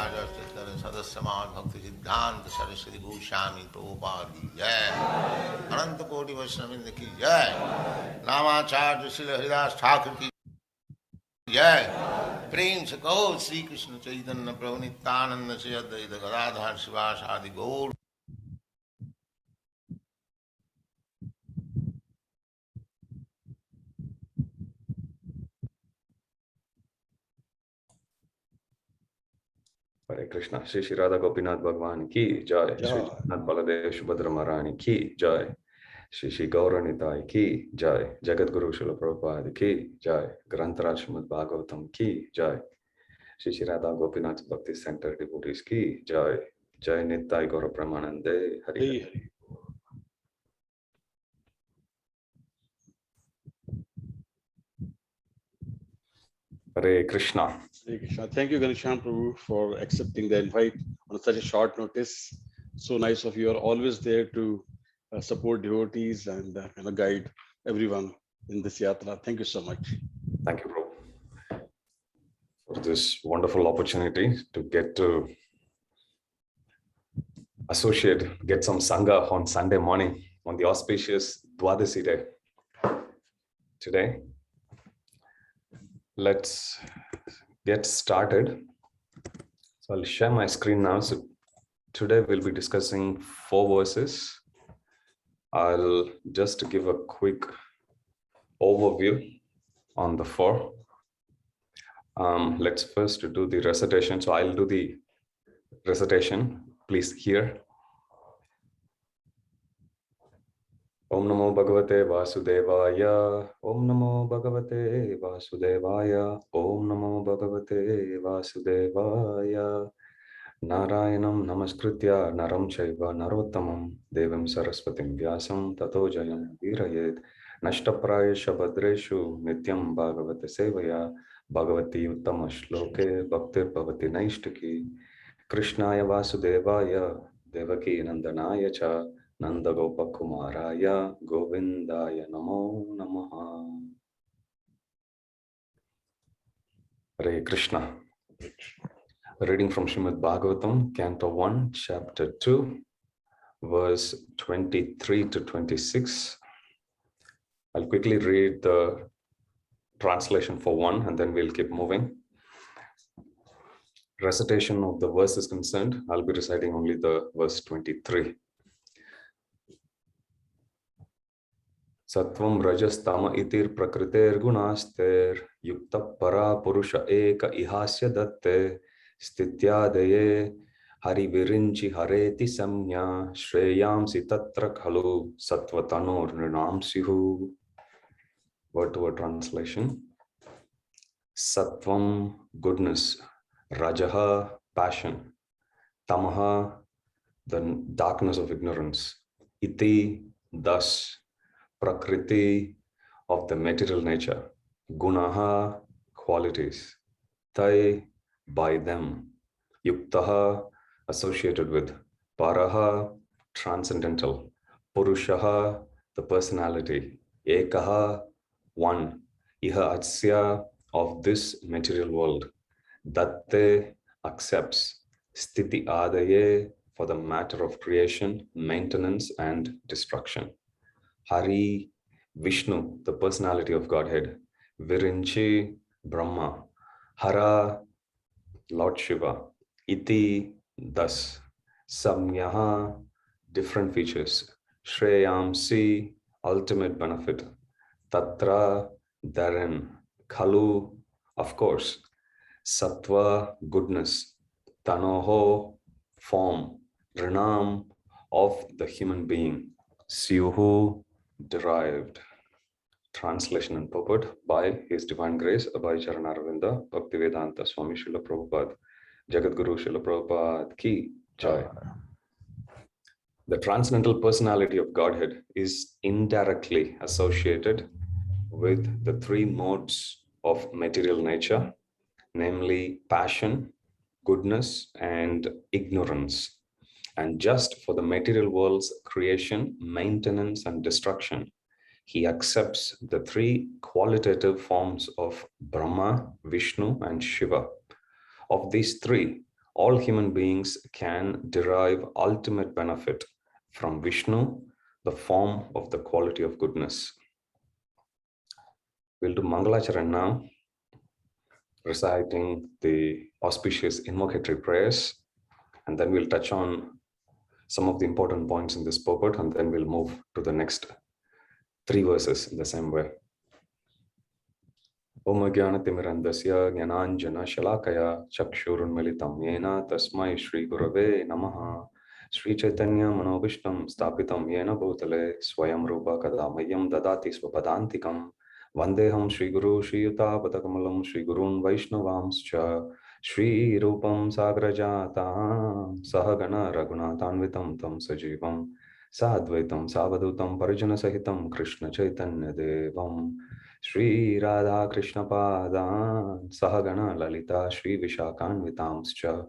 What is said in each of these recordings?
Sadasya Bhakti Siddhanta Saraswati Goswami Prabhupada ki jai. Ananta Koti Vaishnavindra ki jai. Namacharya Srila Haridas Thakur ki jai. Prem se kaho Sri Krishna Chaitanya Prabhu Nityananda Sri Advaita Gadadhar Sivas Adi Gaur. Hare Krishna. Shri Shri Radha Gopinath Bhagwan ki jai. Shri Jagannath Baladev Subhadra Maharani ki jai. Shri Shri Gauranitai ki jai. Jagat Guru Srila Prabhupada ki jai. Grantaraj Srimad Bhagavatam ki jai. Shri Shri Radha Gopinath Bhakti Center devotees ki jai. Jai Nittai Gaura Pramanande Hari Hari. Hare Krishna. Hare Krishna. Thank you, GhanashyamPrabhu, for accepting the invite on such a short notice. So nice of you. You are always there to support devotees and guide everyone in this yatra. Thank you so much. Thank you, Prabhu, for this wonderful opportunity to get to associate, get some Sangha on Sunday morning on the auspicious Dwadasi day. Today, let's get started. So I'll share my screen now. So today we'll be discussing 4 verses. I'll just give a quick overview on the 4. Let's first do the recitation. So I'll do the recitation. Please hear. Om Namo Bhagavate Vasudevaya. Om Namo Bhagavate Vasudevaya. Om Namo Bhagavate Vasudevaya. Narayanam Namaskritya Naram Chaiva Narottamam Devam Saraswatim Vyasam Tato Jayam Virayet Nashtaprayesha Bhadreshu Nityam Bhagavate Sevaya Bhagavati Uttama Shloke Bhaktir Bhavati Naishtaki Krishnaya Vasudevaya Devaki Nandanaya Cha Nanda Gopakumaraya Govindaya Namo Namaha. Hare Krishna. Reading from Srimad Bhagavatam, Canto 1, Chapter 2, verse 23 to 26. I'll quickly read the translation for 1 and then we'll keep moving. Recitation of the verse is concerned, I'll be reciting only the verse 23. Sattvam rajas tama itir prakriter gunaster yukta para purusha eka ihasya datte Sthityadaye hari virinchi hareti samnya shreyamsi tatra khalu sattvatanor nrinamsihu. Word to word translation. Sattvam, goodness. Rajaha, passion. Tamaha, the darkness of ignorance. Iti, thus. Prakriti, of the material nature. Gunaha, qualities. Tai, by them. Yuktaha, associated with. Paraha, transcendental. Purushaha, the personality. Ekaha, one. Iha atsya, of this material world. Datte, accepts. Sthiti adaye, for the matter of creation, maintenance and destruction. Hari, Vishnu, the personality of Godhead. Virinchi, Brahma. Hara, Lord Shiva. Iti, thus. Samyaha, different features. Shreyamsi, ultimate benefit. Tatra, therein. Khalu, of course. Sattva, goodness. Tanoho, form. Rinam, of the human being. Syuhu, derived. Translation and purport by His Divine Grace, Abhay Charanaravinda, Bhaktivedanta Swami Srila Prabhupada, Jagat Guru Srila Prabhupada ki jai. The transcendental personality of Godhead is indirectly associated with the 3 modes of material nature, namely passion, goodness, and ignorance. And just for the material world's creation, maintenance, and destruction, he accepts the 3 qualitative forms of Brahma, Vishnu, and Shiva. Of these 3, all human beings can derive ultimate benefit from Vishnu, the form of the quality of goodness. We'll do Mangalacharan now, reciting the auspicious invocatory prayers, and then we'll touch on some of the important points in this purport, and then we'll move to the next 3 verses in the same way. Om Jnanatimmirandasya Jnananjana Shalakaya Chakshurunmilitam Yena Tasmai Shri Gurave Namaha Shri Chaitanya Manobishtam Stapitam Yena Bhutale Swayam Rupa Kadamayam Dadati Swapadantikam Vandeham Shri Guru Shri Yuta Patakamalam Shri Gurun Vaishnavamscha Shri Rupam Sagrajata Sahagana Raghunatanvitam Tam Sajivam Sadvaitam Savadutam Parijana Sahitam Krishna Chaitanya Devam Shri Radha Krishna Padan Sahagana Lalita Shri Vishakhanvitamscha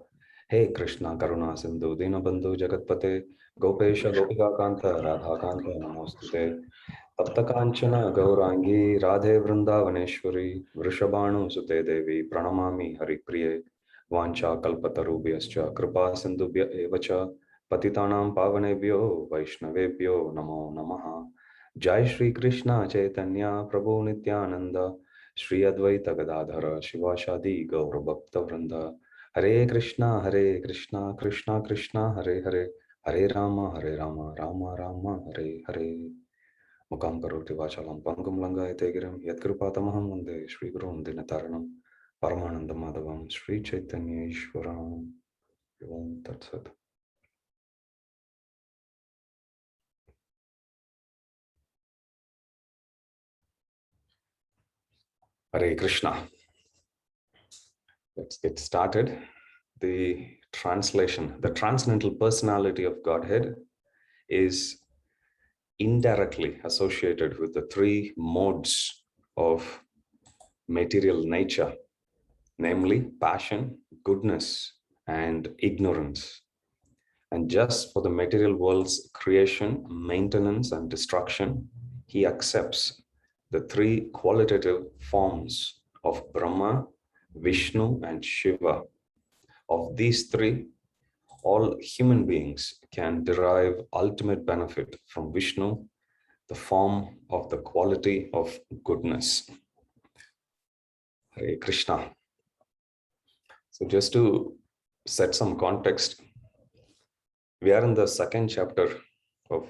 He Krishna Karuna Sindhu Dinabandhu Jagatpate Gopesha Gopika Kanta Radha Kanta Namostute Tapta Kanchana Gaurangi Radhe Vrindavaneshwari Vrishabhanu Sute Devi Pranamami Haripriye Vancha Kalpatarubhyascha Kripa Sindhubhya Evacha Patitanam Pavanebhyo Vaishnavebhyo Namo Namaha Jai Shri Krishna Chaitanya Prabhu Nityananda Shri Advaita Gadadhara Shivashadi Gaura Bhakta Vrinda Hare Krishna Krishna Krishna Hare Hare Hare Rama Rama Rama Hare Hare Mukam Karoti Vachalam Pangam Langayate Girim Yatkripatamaham Vande Shri Gurun Dinataranam Paramananda Madhavam Shri Chaitanya Ishwaram Om Tat Sat. Hare Krishna. Let's get started. The translation, the transcendental personality of Godhead is indirectly associated with the 3 modes of material nature, namely passion, goodness, and ignorance. And just for the material world's creation, maintenance, and destruction, he accepts the 3 qualitative forms of Brahma, Vishnu, and Shiva. Of these 3, all human beings can derive ultimate benefit from Vishnu, the form of the quality of goodness. Hare Krishna. So just to set some context, we are in the 2nd chapter of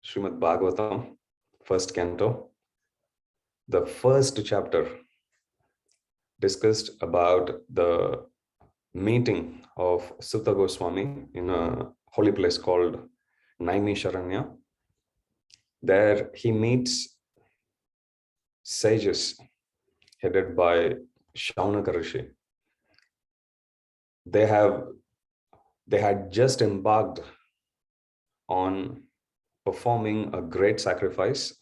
Srimad Bhagavatam, 1st canto. The 1st chapter discussed about the meeting of Sutta Goswami in a holy place called Naimisharanya. There he meets sages headed by Shaunaka Rishi. They had just embarked on performing a great sacrifice.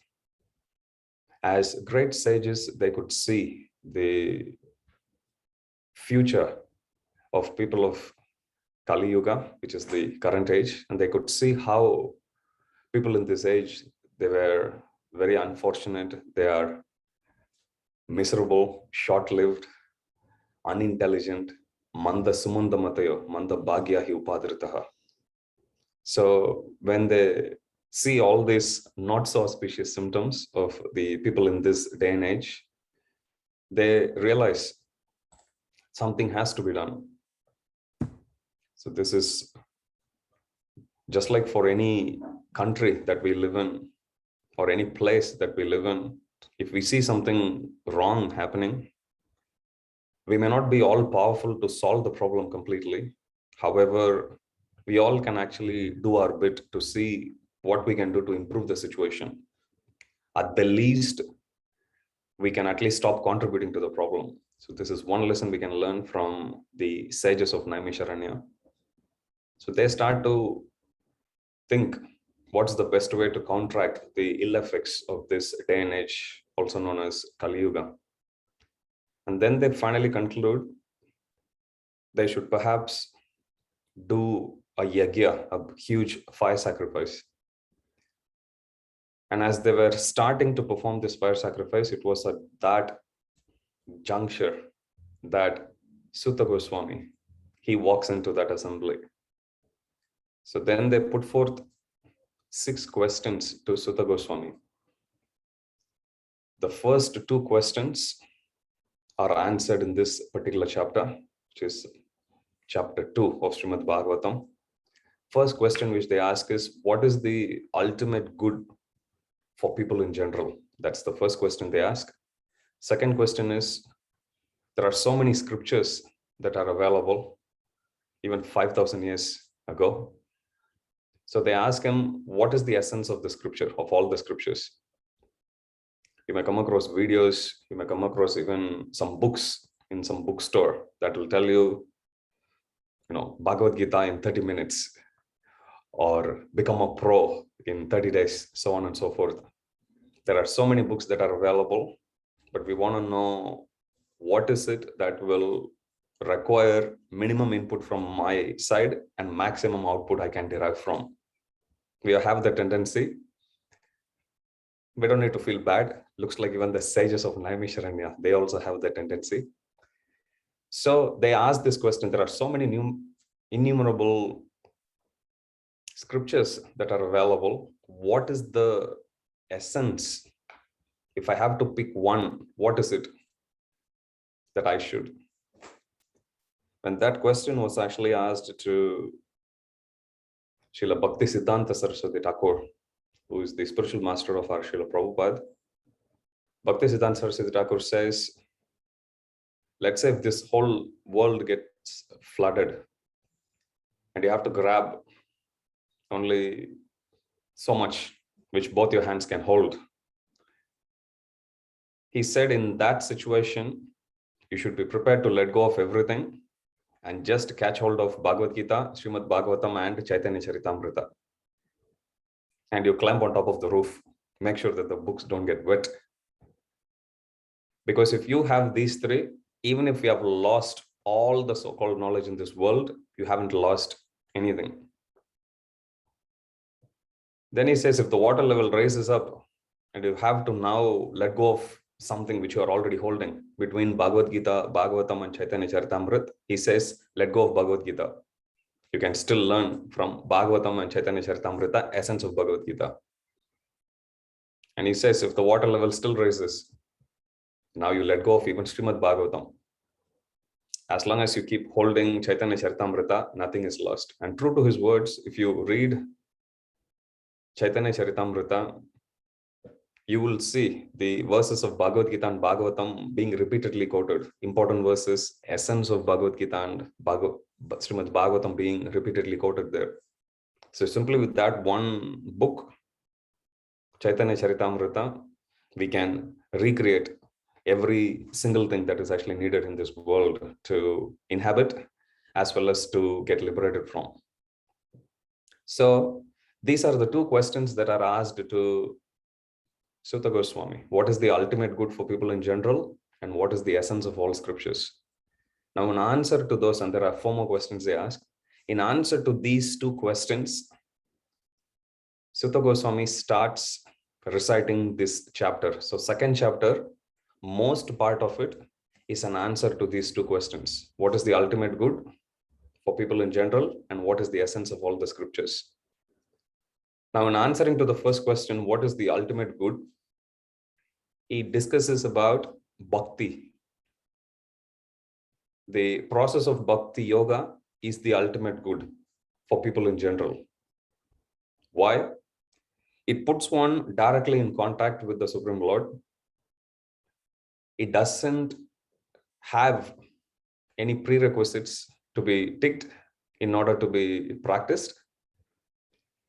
As great sages, they could see the future of people of Kali Yuga, which is the current age, and they could see how people in this age, they were very unfortunate, they are miserable, short-lived, unintelligent, manda sumunda matayo, manda bhagya hi upadiritaha. So when they see all these not so auspicious symptoms of the people in this day and age, they realize something has to be done. So this is just like for any country that we live in, or any place that we live in. If we see something wrong happening, we may not be all powerful to solve the problem completely. However, we all can actually do our bit to see what we can do to improve the situation. At the least, we can at least stop contributing to the problem. So this is one lesson we can learn from the sages of Naimisharanya. So they start to think, what's the best way to counteract the ill effects of this day and age, also known as Kali Yuga? And then they finally conclude they should perhaps do a yagya, a huge fire sacrifice. And as they were starting to perform this fire sacrifice, it was at that juncture that Sutta Goswami, he walks into that assembly. So then they put forth 6 questions to Sutta Goswami. The first 2 questions are answered in this particular chapter, which is chapter 2 of Srimad Bhagavatam. First question which they ask is, what is the ultimate good for people in general? That's the first question they ask. Second question is, there are so many scriptures that are available, even 5,000 years ago. So they ask him, what is the essence of the scripture, of all the scriptures? You may come across videos, you may come across even some books in some bookstore that will tell you, Bhagavad Gita in 30 minutes, or become a pro in 30 days, so on and so forth. There are so many books that are available, but we want to know what is it that will require minimum input from my side and maximum output I can derive from. We have the tendency. We don't need to feel bad. Looks like even the sages of Naimisharanya, they also have that tendency. So they ask this question. There are so many innumerable scriptures that are available. What is the essence? If I have to pick one, what is it that I should? And that question was actually asked to Srila Bhakti Siddhanta Saraswati Thakur, who is the spiritual master of our Srila Prabhupada. Bhakti Siddhanta Saraswati Thakur says, let's say if this whole world gets flooded and you have to grab only so much which both your hands can hold. He said in that situation, you should be prepared to let go of everything and just catch hold of Bhagavad Gita, Srimad Bhagavatam and Chaitanya Charitamrita. And you climb on top of the roof. Make sure that the books don't get wet. Because if you have these 3, even if you have lost all the so-called knowledge in this world, you haven't lost anything. Then he says, if the water level rises up and you have to now let go of something which you are already holding between Bhagavad Gita, Bhagavatam and Chaitanya Charitamrita, he says, let go of Bhagavad Gita. You can still learn from Bhagavatam and Chaitanya Charitamrita, essence of Bhagavad Gita. And he says, if the water level still rises, now you let go of even Srimad Bhagavatam. As long as you keep holding Chaitanya Charitamrita, nothing is lost. And true to his words, if you read Chaitanya Charitamrita, you will see the verses of Bhagavad Gita and Bhagavatam being repeatedly quoted. Important verses, essence of Bhagavad Gita and Srimad Bhagavatam being repeatedly quoted there. So simply with that one book, Chaitanya Charitamrita, we can recreate every single thing that is actually needed in this world to inhabit as well as to get liberated from. So these are the 2 questions that are asked to Sutta Goswami. What is the ultimate good for people in general? And what is the essence of all scriptures? Now, in answer to those, and there are 4 more questions they ask, in answer to these 2 questions, Sutta Goswami starts reciting this chapter. So second chapter, most part of it is an answer to these 2 questions. What is the ultimate good for people in general? And what is the essence of all the scriptures? Now, in answering to the first question, what is the ultimate good? He discusses about bhakti. The process of bhakti yoga is the ultimate good for people in general. Why? It puts one directly in contact with the Supreme Lord. It doesn't have any prerequisites to be ticked in order to be practiced.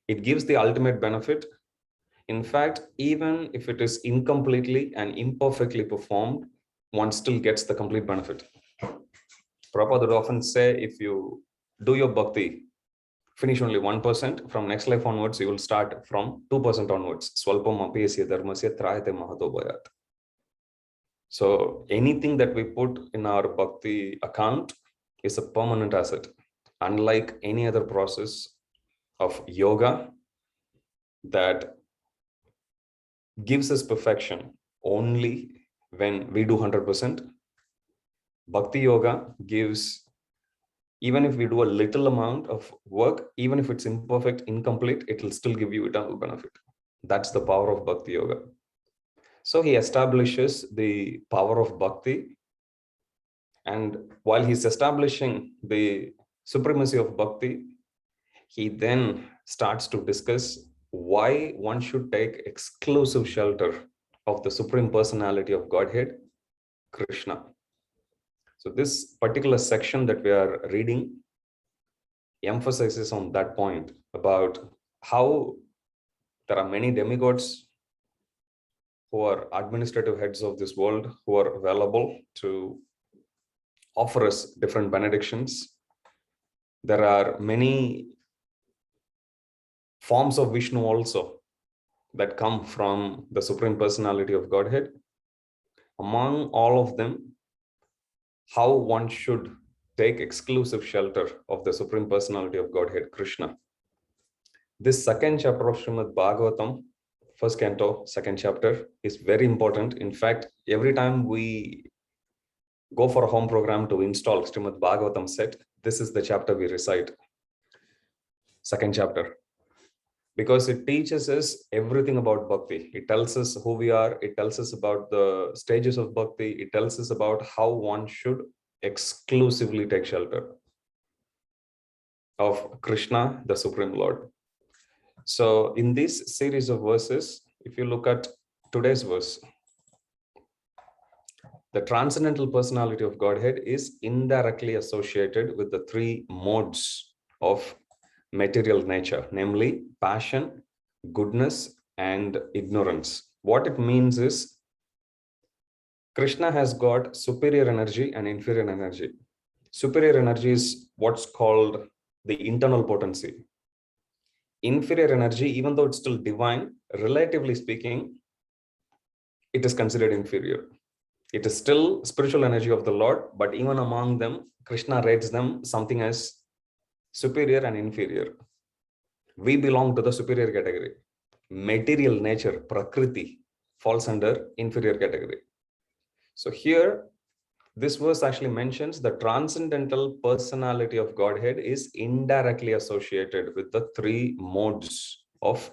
It gives the ultimate benefit. In fact, even if it is incompletely and imperfectly performed, one still gets the complete benefit. Prabhupada would often say, if you do your bhakti, finish only 1%, from next life onwards, you will start from 2% onwards. Swalpam apyasya dharmasya trayate mahato bhayat. So anything that we put in our bhakti account is a permanent asset. Unlike any other process of yoga that gives us perfection only when we do 100%, Bhakti Yoga gives Even if we do a little amount of work, even if it's imperfect, incomplete, it will still give you eternal benefit. That's the power of Bhakti Yoga. So he establishes the power of Bhakti. And while he's establishing the supremacy of Bhakti, he then starts to discuss why one should take exclusive shelter of the Supreme Personality of Godhead, Krishna. So this particular section that we are reading emphasizes on that point about how there are many demigods who are administrative heads of this world who are available to offer us different benedictions. There are many forms of Vishnu also that come from the Supreme Personality of Godhead. Among all of them, how one should take exclusive shelter of the Supreme Personality of Godhead, Krishna. This second chapter of Srimad Bhagavatam, first canto, second chapter, is very important. In fact, every time we go for a home program to install Srimad Bhagavatam set, this is the chapter we recite, second chapter, because it teaches us everything about Bhakti. It tells us who we are. It tells us about the stages of Bhakti. It tells us about how one should exclusively take shelter of Krishna, the Supreme Lord. So in this series of verses, if you look at today's verse, the transcendental personality of Godhead is indirectly associated with the three modes of material nature, namely passion, goodness, and ignorance. What it means is Krishna has got superior energy and inferior energy. Superior energy is what's called the internal potency. Inferior energy, even though it's still divine, relatively speaking, it is considered inferior. It is still spiritual energy of the Lord, but even among them, Krishna rates them something as superior and inferior. We belong to the superior category. Material nature, Prakriti, falls under inferior category. So here, this verse actually mentions the transcendental personality of Godhead is indirectly associated with the three modes of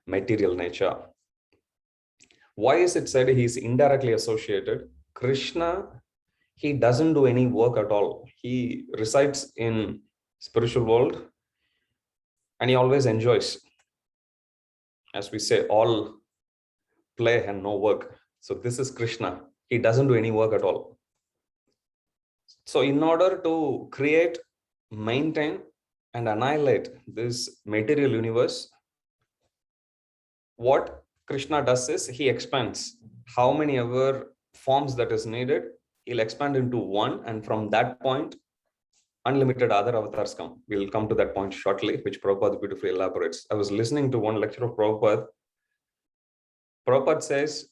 material nature. Why is it said he is indirectly associated? Krishna, he doesn't do any work at all. He resides in spiritual world and he always enjoys. As we say, all play and no work. So this is Krishna. He doesn't do any work at all. So in order to create, maintain, and annihilate this material universe, what Krishna does is he expands. How many ever forms that is needed, he'll expand into one, and from that point, unlimited other avatars come. We'll come to that point shortly, which Prabhupada beautifully elaborates. I was listening to one lecture of Prabhupada. Prabhupada says,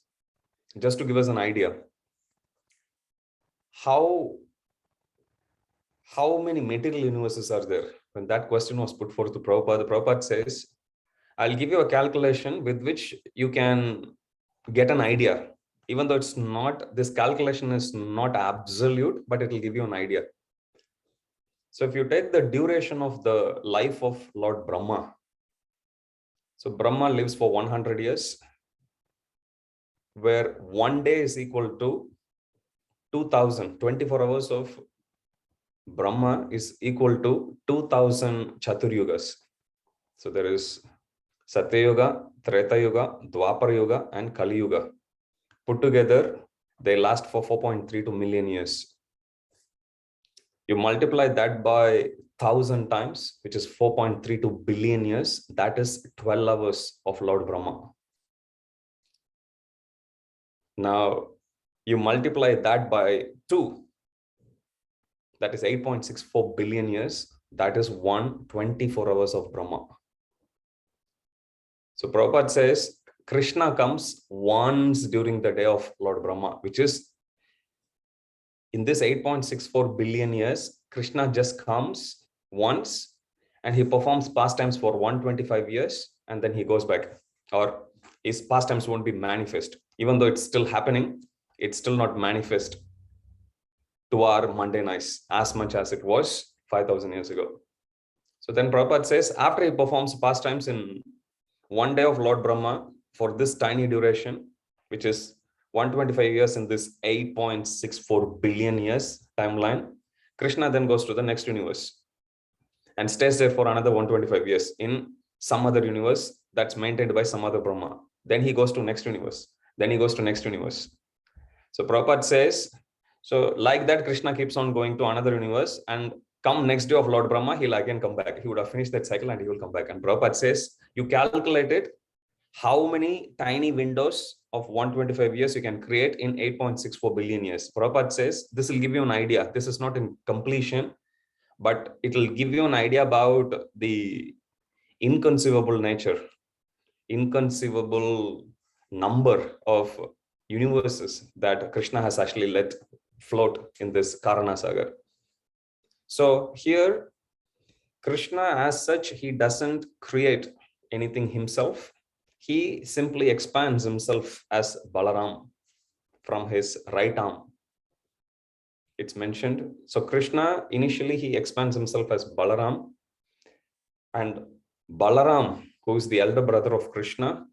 just to give us an idea, how many material universes are there? When that question was put forth to Prabhupada, Prabhupada says, I'll give you a calculation with which you can get an idea. Even though it's not, this calculation is not absolute, but it will give you an idea. So if you take the duration of the life of Lord Brahma, so Brahma lives for 100 years, where one day is equal to 24 hours of Brahma is equal to 2000 Chaturyugas. So there is Satya Yuga, Treta Yuga, Dwapar Yuga, and Kali Yuga. Put together, they last for 4.32 million years. You multiply that by 1,000 times, which is 4.32 billion years. That is 12 hours of Lord Brahma. Now, you multiply that by 2. That is 8.64 billion years. That is 124 hours of Brahma. So Prabhupada says, Krishna comes once during the day of Lord Brahma, which is in this 8.64 billion years, Krishna just comes once and he performs pastimes for 125 years and then he goes back. Or his pastimes won't be manifest. Even though it's still happening, it's still not manifest to our mundane eyes as much as it was 5,000 years ago. So then Prabhupada says, after he performs pastimes in one day of Lord Brahma for this tiny duration, which is 125 years in this 8.64 billion years timeline, Krishna then goes to the next universe and stays there for another 125 years in some other universe that's maintained by some other Brahma. Then he goes to next universe. Then he goes to next universe. So Prabhupada says, so like that, Krishna keeps on going to another universe, and come next day of Lord Brahma, he'll again come back. He would have finished that cycle and he will come back. And Prabhupada says, you calculate it, how many tiny windows of 125 years you can create in 8.64 billion years. Prabhupada says, this will give you an idea. This is not in completion, but it will give you an idea about the inconceivable nature, inconceivable number of universes that Krishna has actually let float in this Karana Sagar. So here, Krishna as such, he doesn't create anything himself. He simply expands himself as Balaram from his right arm. It's mentioned. So Krishna, initially he expands himself as Balaram, and Balaram, who is the elder brother of Krishna,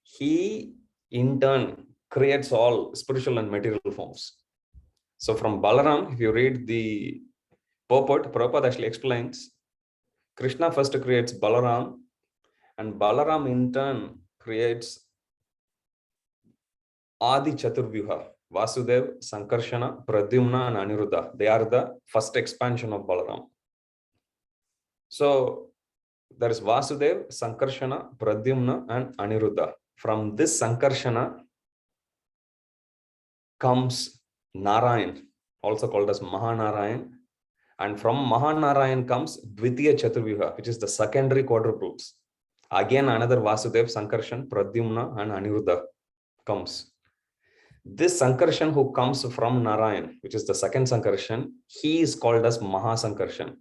he in turn creates all spiritual and material forms. So from Balaram, if you read the purport, Prabhupada actually explains, Krishna first creates Balaram, and Balaram in turn creates Adi Chaturvyuha, Vasudev, Sankarshana, Pradyumna, and Aniruddha. They are the first expansion of Balaram. So there is Vasudev, Sankarshana, Pradyumna, and Aniruddha. From this Sankarshana comes Narayan, also called as Mahanarayan. And from Mahanarayan comes Dvitiya Chaturvyuha, which is the secondary quadruples. Again, another Vasudev, Sankarshan, Pradyumna, and Aniruddha comes. This Sankarshan who comes from Narayan, which is the second Sankarshan, he is called as Mahasankarshan.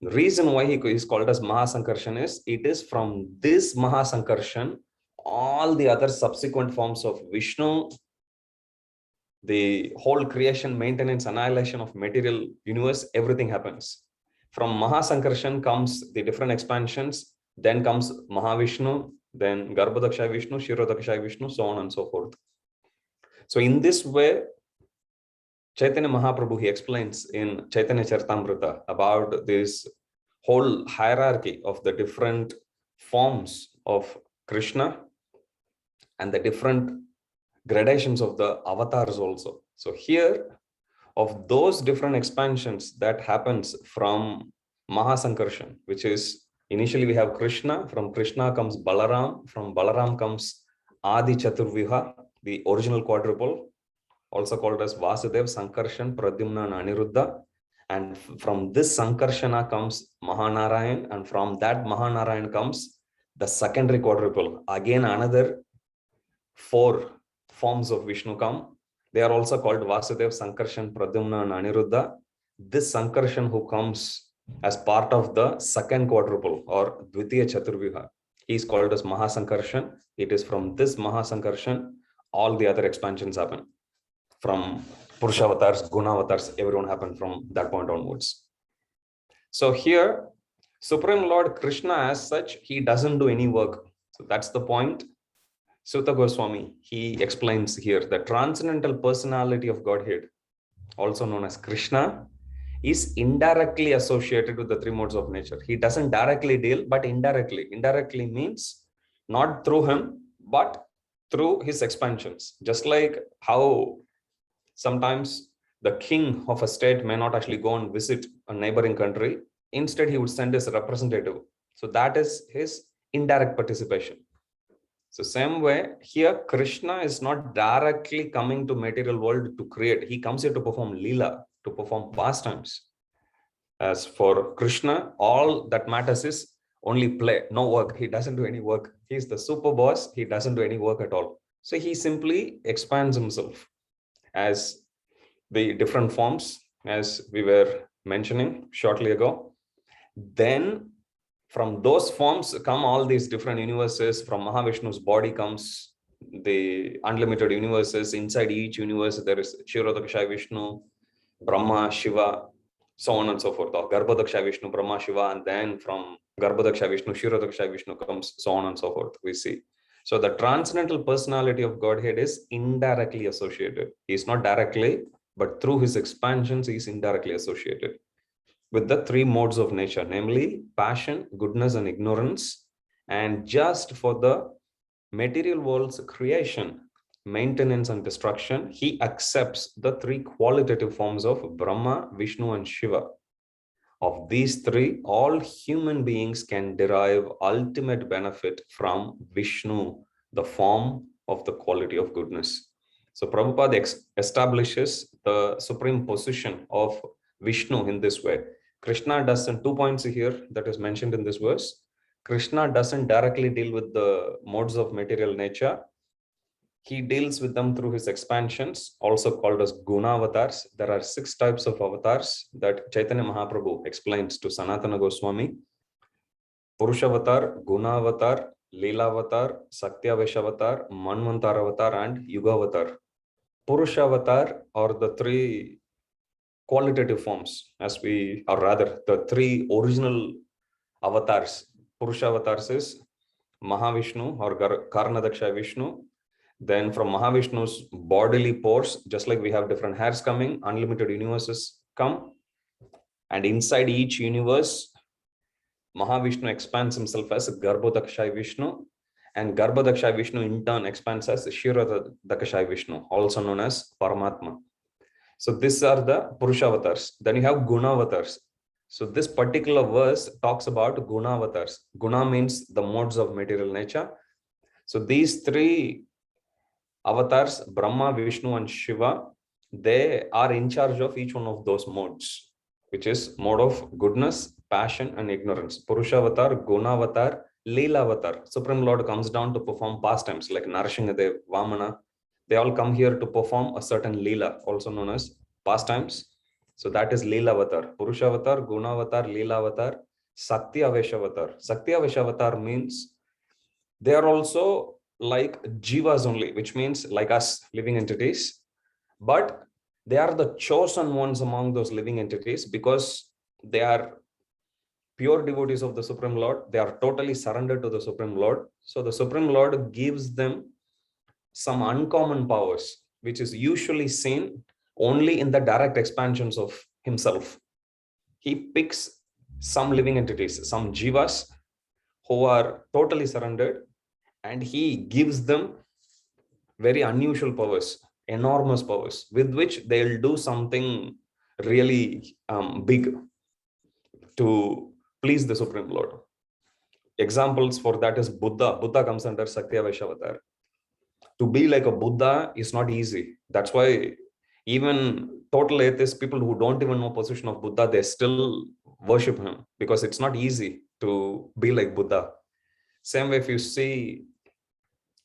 The reason why he is called as Mahasankarshan is, it is from this Mahasankarshan, all the other subsequent forms of Vishnu, the whole creation, maintenance, annihilation of material universe, everything happens. From Mahasankarshan comes the different expansions, then comes Mahavishnu, then Garbhodakshaya Vishnu, Shirodakshaya Vishnu, so on and so forth. So in this way, Chaitanya Mahaprabhu, he explains in Chaitanya Charitamrita about this whole hierarchy of the different forms of Krishna and the different gradations of the avatars also. So here, of those different expansions that happens from Mahasankarshan, which is initially we have Krishna, from Krishna comes Balaram, from Balaram comes Adi Chaturvyuha, the original quadruple, also called as Vasudev, Sankarshan, Pradyumna, and Aniruddha. And from this Sankarshana comes Mahanarayan, and from that Mahanarayan comes the secondary quadruple. Again, another 4 forms of Vishnu come. They are also called Vasudev, Sankarshan, Pradyumna, and Aniruddha. This Sankarshan who comes as part of the second quadruple or Dvitiya Chaturvyuha, he is called as Mahasankarshan. It is from this Mahasankarshan all the other expansions happen. From Purushavatars, Gunavatars, everyone happened from that point onwards. So here, Supreme Lord Krishna as such, he doesn't do any work. So that's the point. Sutta Goswami, he explains here, the transcendental personality of Godhead, also known as Krishna, is indirectly associated with the 3 modes of nature. He doesn't directly deal, but indirectly. Indirectly means not through him, but through his expansions. Just like how sometimes the king of a state may not actually go and visit a neighboring country. Instead, he would send his representative. So that is his indirect participation. So same way, here Krishna is not directly coming to material world to create. He comes here to perform Leela, to perform pastimes. As for Krishna, all that matters is only play, no work. He doesn't do any work. He's the super boss. He doesn't do any work at all. So he simply expands himself as the different forms, as we were mentioning shortly ago. Then from those forms come all these different universes. From Mahavishnu's body comes the unlimited universes. Inside each universe, there is Kshirodakshaya Vishnu, Brahma, Shiva, so on and so forth. Or Garbhodaksha Vishnu, Brahma, Shiva, and then from Garbhodaksha Vishnu, Kshirodaksha Vishnu comes, so on and so forth, we see. So the transcendental personality of Godhead is indirectly associated. He is not directly, but through his expansions, he is indirectly associated with the three modes of nature, namely passion, goodness, and ignorance. And just for the material world's creation, maintenance, and destruction, he accepts the three qualitative forms of Brahma, Vishnu, and Shiva. Of these three, all human beings can derive ultimate benefit from Vishnu, the form of the quality of goodness. So Prabhupada establishes the supreme position of Vishnu in this way. Krishna doesn't, 2 points here that is mentioned in this verse. Krishna doesn't directly deal with the modes of material nature. He deals with them through his expansions, also called as Guna avatars. There are 6 types of avatars that Chaitanya Mahaprabhu explains to Sanatana Goswami. Purushavatar, Guna avatar, Leela avatar, Satyavesha avatar, Manvantar avatar, and Yuga avatar. Purushavatar are the 3 qualitative forms, or rather the 3 original avatars. Purusha avatars is Mahavishnu or Karnadaksha Vishnu. Then from Mahavishnu's bodily pores, just like we have different hairs coming, unlimited universes come. And inside each universe, Mahavishnu expands himself as Garbhodaksha Vishnu. And Garbhodaksha Vishnu in turn expands as Kshirodaksha Vishnu, also known as Paramatma. So these are the Purusha avatars. Then you have Guna avatars. So this particular verse talks about Guna avatars. Guna means the modes of material nature. So these 3 avatars, Brahma, Vishnu, and Shiva, they are in charge of each one of those modes, which is mode of goodness, passion, and ignorance. Purusha avatar, Guna avatar, Leela avatar. Supreme Lord comes down to perform pastimes like Narashingadev, Vamana. They all come here to perform a certain Leela, also known as pastimes. So that is Leela avatar. Purusha avatar, Guna avatar, Leela avatar, Satyavesha avatar. Satyavesha avatar means they are also like jivas only, which means like us, living entities, but they are the chosen ones among those living entities because they are pure devotees of the Supreme Lord. They are totally surrendered to the Supreme Lord. So the Supreme Lord gives them some uncommon powers, which is usually seen only in the direct expansions of himself. He picks some living entities, some jivas who are totally surrendered, and he gives them very unusual powers, enormous powers, with which they'll do something really big to please the Supreme Lord. Examples for that is Buddha. Buddha comes under Satyavesha avatar. To be like a Buddha is not easy. That's why even total atheists, people who don't even know position of Buddha, they still worship him because it's not easy to be like Buddha. Same way, if you see,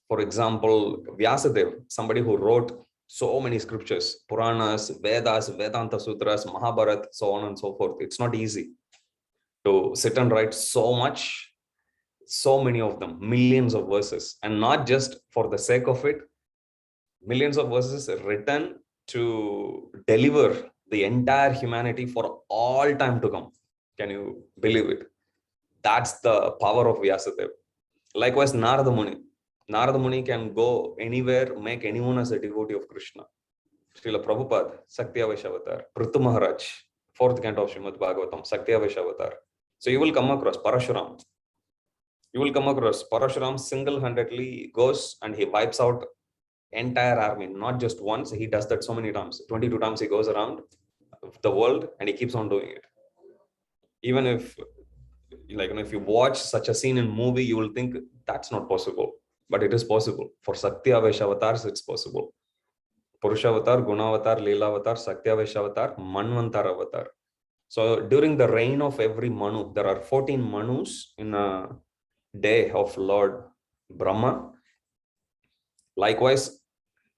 for example, Vyasadeva, somebody who wrote so many scriptures, Puranas, Vedas, Vedanta Sutras, Mahabharata, so on and so forth. It's not easy to sit and write so much, so many of them, millions of verses, and not just for the sake of it. Millions of verses written to deliver the entire humanity for all time to come. Can you believe it? That's the power of Vyasadeva. Likewise, Narada Muni. Narada Muni can go anywhere, make anyone as a devotee of Krishna. Srila Prabhupada, Satyavesha avatar. Prithu Maharaj, 4th canto of Srimad Bhagavatam, Satyavesha avatar. So you will come across Parashuram. You will come across Parashuram single-handedly goes and he wipes out entire army, not just once. He does that so many times. 22 times he goes around the world and he keeps on doing it. Even if, if you watch such a scene in movie, you will think that's not possible, but it is possible. For Satyavesha avatars, it's possible. Purusha avatar, Guna avatar, Leela avatar, Satyavesha avatar, Manvantar avatar. So during the reign of every Manu, there are 14 Manus in a day of Lord Brahma. Likewise,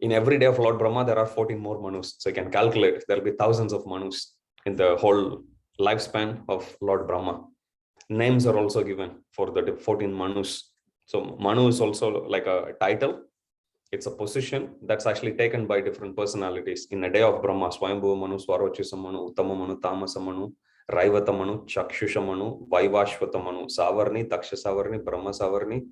in every day of Lord Brahma, there are 14 more Manus. So you can calculate, there will be thousands of Manus in the whole lifespan of Lord Brahma. Names are also given for the 14 Manus. So Manu is also like a title. It's a position that's actually taken by different personalities. In a day of Brahma, Swayambhu Manu, Swarochisa Manu, Uttama Manu, Tamasa Manu, Raivata Manu, Chakshusha Manu, Vaivashvata Manu, Savarni, Daksha Savarni, Brahma Savarni,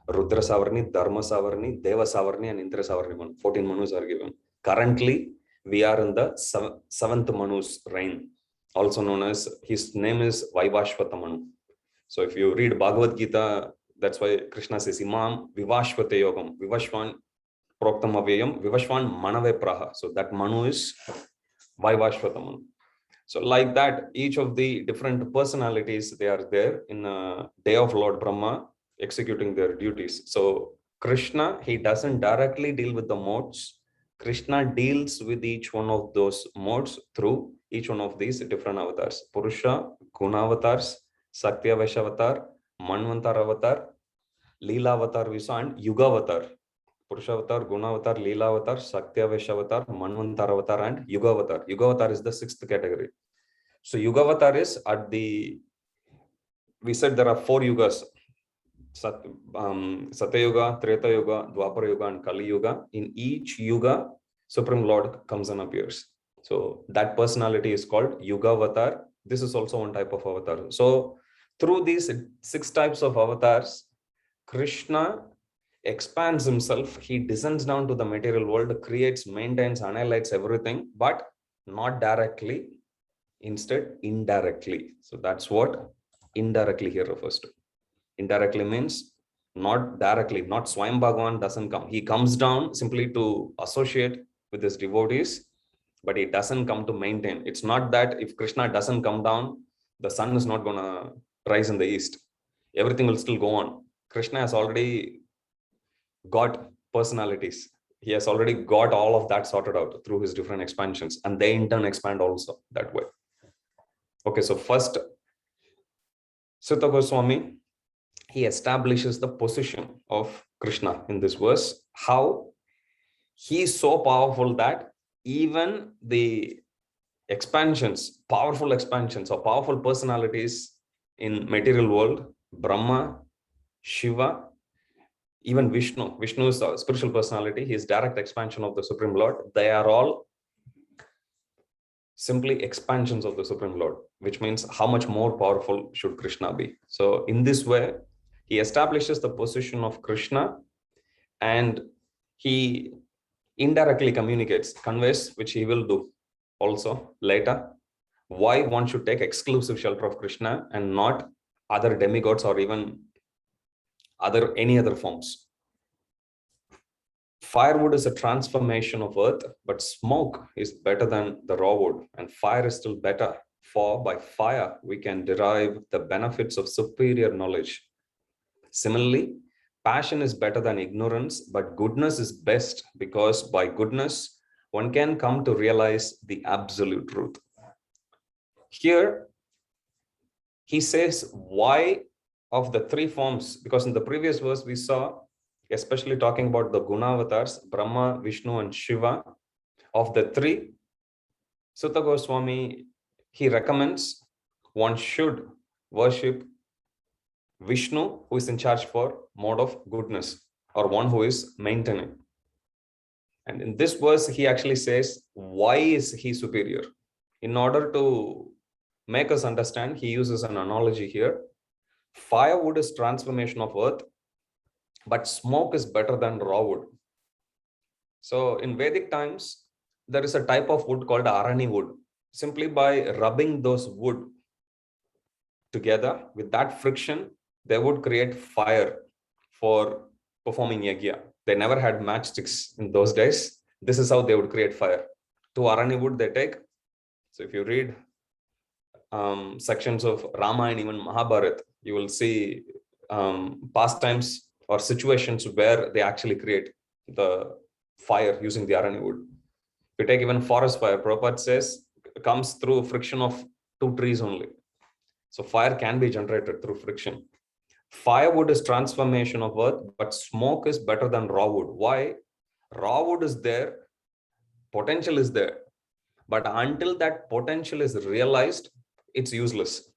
Rudra Savarni, Dharma Savarni, Deva Savarni, and Indra Savarni Manu. 14 Manus are given. Currently, we are in the seventh Manu's reign, also known as, his name is Vaivashvata Manu. So if you read Bhagavad Gita, that's why Krishna says, Imam Vivashvate Yogam, Vivashvan Proktam Avyayam, Vivashvan Manave Praha. So that Manu is Vaivashvata Manu. So like that, each of the different personalities, they are there in a day of Lord Brahma executing their duties. So Krishna, he doesn't directly deal with the modes. Krishna deals with each one of those modes through each one of these different avatars. Purusha, Guna avatars, Sakti Avatar, Manvantar avatar, Leela avatar we saw, and Yuga avatar. Purusha avatar, Guna avatar, Leela avatar, Sakti avatar, Manvantar avatar, and Yuga avatar. Yuga avatar is the sixth category. So Yuga avatar is at the, we said there are 4 yugas, Satya Yuga, Treta Yuga, Dwapara Yuga, and Kali Yuga. In each yuga, Supreme Lord comes and appears. So that personality is called Yuga avatar. This is also one type of avatar. So through these 6 types of avatars, Krishna expands himself. He descends down to the material world, creates, maintains, annihilates everything, but not directly, instead indirectly. So that's what indirectly here refers to. Indirectly means not directly, not Swayam Bhagavan doesn't come. He comes down simply to associate with his devotees, but he doesn't come to maintain. It's not that if Krishna doesn't come down, the sun is not going to rise in the east. Everything will still go on. Krishna has already got personalities. He has already got all of that sorted out through his different expansions, and they in turn expand also that way. Okay, so first, Sutta Goswami, he establishes the position of Krishna in this verse, how he is so powerful that even the expansions, powerful expansions or powerful personalities in material world, Brahma, Shiva, even Vishnu. Vishnu is a spiritual personality. He is direct expansion of the Supreme Lord. They are all simply expansions of the Supreme Lord, which means how much more powerful should Krishna be. So in this way, he establishes the position of Krishna, and he indirectly communicates, conveys, which he will do also later, why one should take exclusive shelter of Krishna and not other demigods or even any other forms. Firewood is a transformation of earth, but smoke is better than the raw wood, and fire is still better, for by fire we can derive the benefits of superior knowledge. Similarly, passion is better than ignorance, but goodness is best, because by goodness one can come to realize the absolute truth. Here he says why of the 3 forms, because in the previous verse we saw, especially talking about the Guna avatars, Brahma, Vishnu, and Shiva. Of the 3, Sutta Goswami, he recommends one should worship Vishnu, who is in charge for mode of goodness, or one who is maintaining. And in this verse, he actually says, why is he superior? In order to make us understand, he uses an analogy here. Firewood is transformation of earth, but smoke is better than raw wood. So in Vedic times, there is a type of wood called arani wood. Simply by rubbing those wood together, with that friction, they would create fire for performing yajna. They never had matchsticks in those days. This is how they would create fire. 2 arani wood they take. So if you read sections of Rama and even Mahabharata, you will see pastimes or situations where they actually create the fire using the arani wood. If you take even forest fire, Prabhupada says it comes through friction of 2 trees only. So fire can be generated through friction. Firewood is transformation of earth, but smoke is better than raw wood. Why? Raw wood is there, potential is there, but until that potential is realized, it's useless.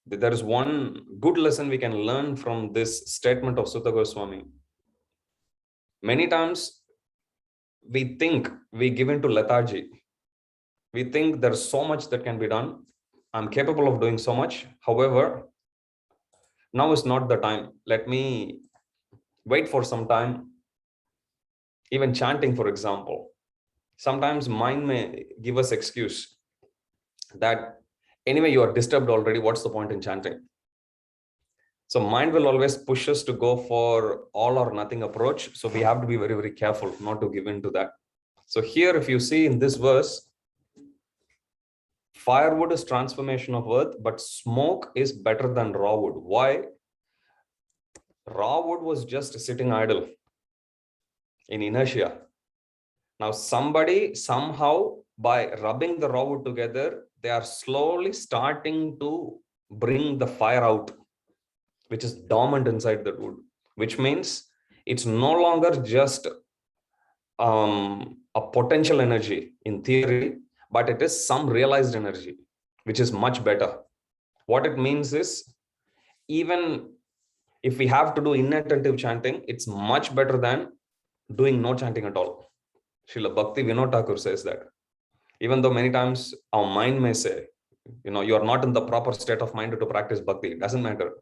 There is one good lesson we can learn from this statement of Sutta Goswami. Many times we think we give into lethargy. We think there's so much that can be done. I'm capable of doing so much. However, now is not the time. Let me wait for some time. Even chanting, for example, sometimes mind may give us excuse that anyway, you are disturbed already. What's the point in chanting? So mind will always push us to go for all or nothing approach. So we have to be very, very careful not to give in to that. So here, if you see in this verse, firewood is transformation of earth, but smoke is better than raw wood. Why? Raw wood was just sitting idle in inertia. Now somebody somehow, by rubbing the raw wood together, they are slowly starting to bring the fire out, which is dormant inside the wood, which means it's no longer just a potential energy in theory, but it is some realized energy, which is much better. What it means is, even if we have to do inattentive chanting, it's much better than doing no chanting at all. Srila Bhakti Vinod Thakur says that. Even though many times our mind may say, you are not in the proper state of mind to practice bhakti, it doesn't matter.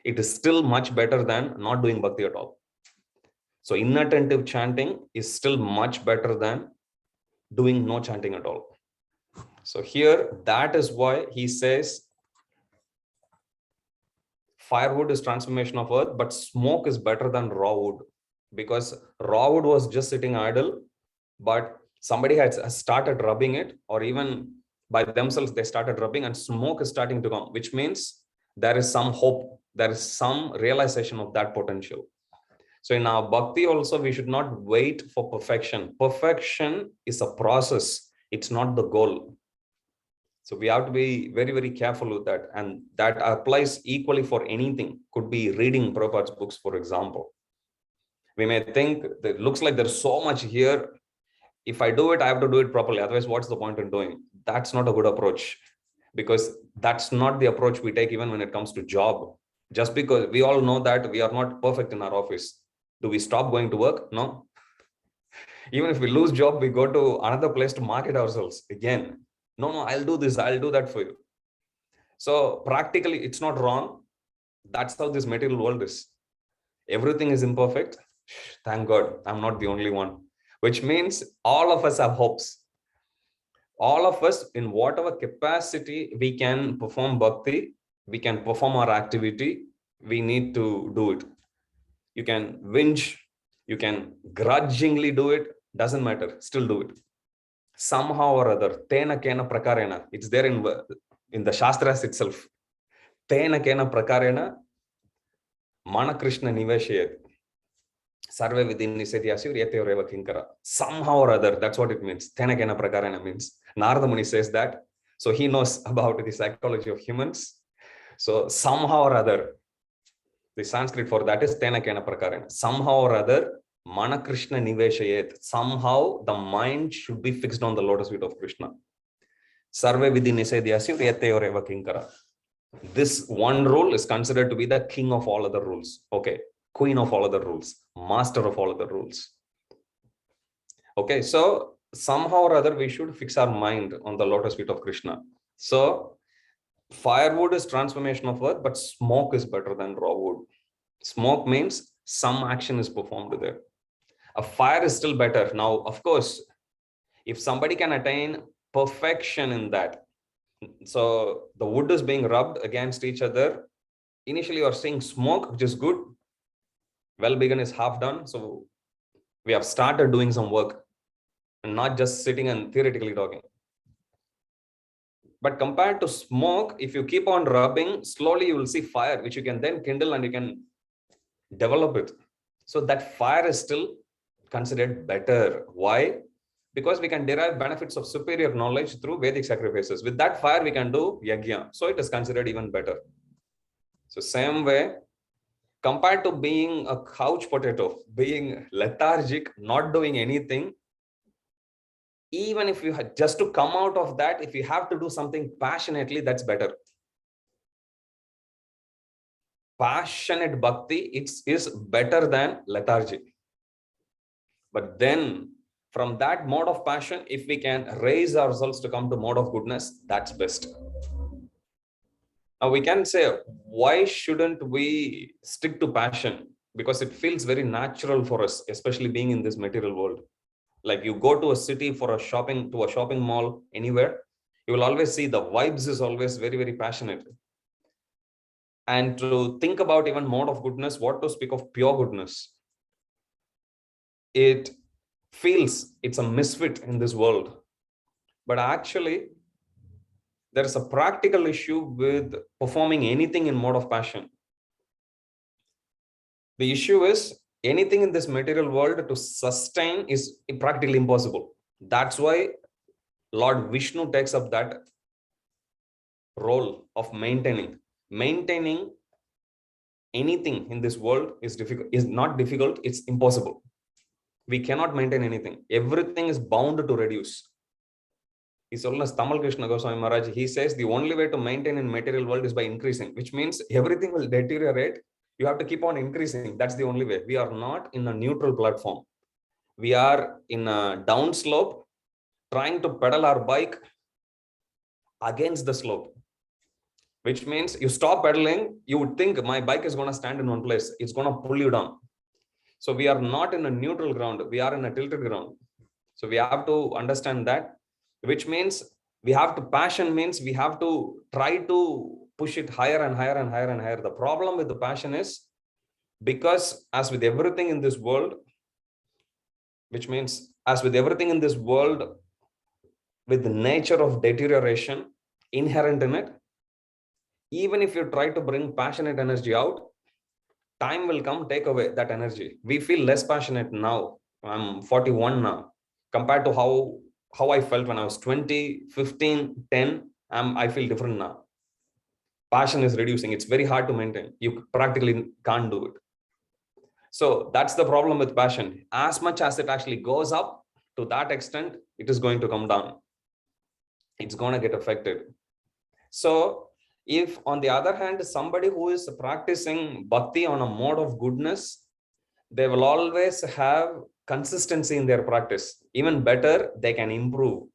It is still much better than not doing bhakti at all. So inattentive chanting is still much better than doing no chanting at all. So here, that is why he says firewood is transformation of earth, but smoke is better than raw wood, because raw wood was just sitting idle, but somebody has started rubbing it, or even by themselves they started rubbing, and smoke is starting to come, which means there is some hope, there is some realization of that potential. So in our bhakti also, we should not wait for perfection. Perfection is a process, it's not the goal. So we have to be very, very careful with that. And that applies equally for anything. Could be reading Prabhupada's books, for example. We may think that it looks like there's so much here. If I do it, I have to do it properly. Otherwise, what's the point in doing? That's not a good approach, because that's not the approach we take even when it comes to job. Just because we all know that we are not perfect in our office, do we stop going to work? No. Even if we lose job, we go to another place to market ourselves again. No, I'll do this, I'll do that for you. So practically, it's not wrong. That's how this material world is. Everything is imperfect. Thank God, I'm not the only one. Which means all of us have hopes. All of us, in whatever capacity we can perform bhakti, we can perform our activity, we need to do it. You can whinge, you can grudgingly do it, doesn't matter, still do it. Somehow or other, tena kena prakarena, it's there in the Shastras itself. Tena kena prakarena, mana Krishna niveshayat. Sarve vidin nisetyasur yateoreva kinkara. Somehow or other, that's what it means. Tena kena prakarena means. Narada Muni says that. So he knows about the psychology of humans. So somehow or other, the Sanskrit for that is tena kena prakarena. Somehow or other, mana Krishna niveshayet. Somehow the mind should be fixed on the lotus feet of Krishna. Sarve vidhi nisedyasya yateoreva kinkara. This one rule is considered to be the king of all other rules. Okay, queen of all other rules, master of all other rules. Okay, so somehow or other we should fix our mind on the lotus feet of Krishna. So firewood is transformation of earth, but smoke is better than raw wood. Smoke means some action is performed there. A fire is still better. Now, of course, if somebody can attain perfection in that, so the wood is being rubbed against each other. Initially, you are seeing smoke, which is good. Well begun is half done. So we have started doing some work and not just sitting and theoretically talking. But compared to smoke, if you keep on rubbing, slowly you will see fire, which you can then kindle and you can develop it. So that fire is still considered better. Why? Because we can derive benefits of superior knowledge through Vedic sacrifices. With that fire, we can do yajna. So it is considered even better. So same way, compared to being a couch potato, being lethargic, not doing anything, even if you had just to come out of that, if you have to do something passionately, that's better. Passionate bhakti is better than lethargy. But then from that mode of passion, if we can raise ourselves to come to mode of goodness, that's best. Now we can say, why shouldn't we stick to passion? Because it feels very natural for us, especially being in this material world. Like you go to a city for a shopping, to a shopping mall, anywhere, you will always see the vibes is always very, very passionate. And to think about even mode of goodness, what to speak of pure goodness? It feels it's a misfit in this world. But actually, there is a practical issue with performing anything in mode of passion. The issue is anything in this material world to sustain is practically impossible. That's why Lord Vishnu takes up that role of maintaining. Maintaining anything in this world is difficult, is not difficult, it's impossible. We cannot maintain anything. Everything is bound to reduce. He Tamal Krishna Goswami Maharaj, he says the only way to maintain in material world is by increasing, which means everything will deteriorate. You have to keep on increasing. That's the only way. We are not in a neutral platform. We are in a downslope, trying to pedal our bike against the slope, which means you stop pedaling, you would think my bike is going to stand in one place. It's going to pull you down. So we are not in a neutral ground. We are in a tilted ground. So we have to understand that, which means we have to, passion means we have to try to push it higher and higher and higher and higher. The problem with the passion is, because as with everything in this world, which means as with everything in this world, with the nature of deterioration inherent in it, even if you try to bring passionate energy out, time will come, take away that energy. We feel less passionate now. I'm 41 now, compared to how I felt when I was 20, 15, 10. I feel different now. Passion is reducing. It's very hard to maintain. You practically can't do it. So that's the problem with passion. As much as it actually goes up, to that extent, it is going to come down. It's going to get affected. So if on the other hand, somebody who is practicing bhakti on a mode of goodness, they will always have consistency in their practice. Even better, they can improve.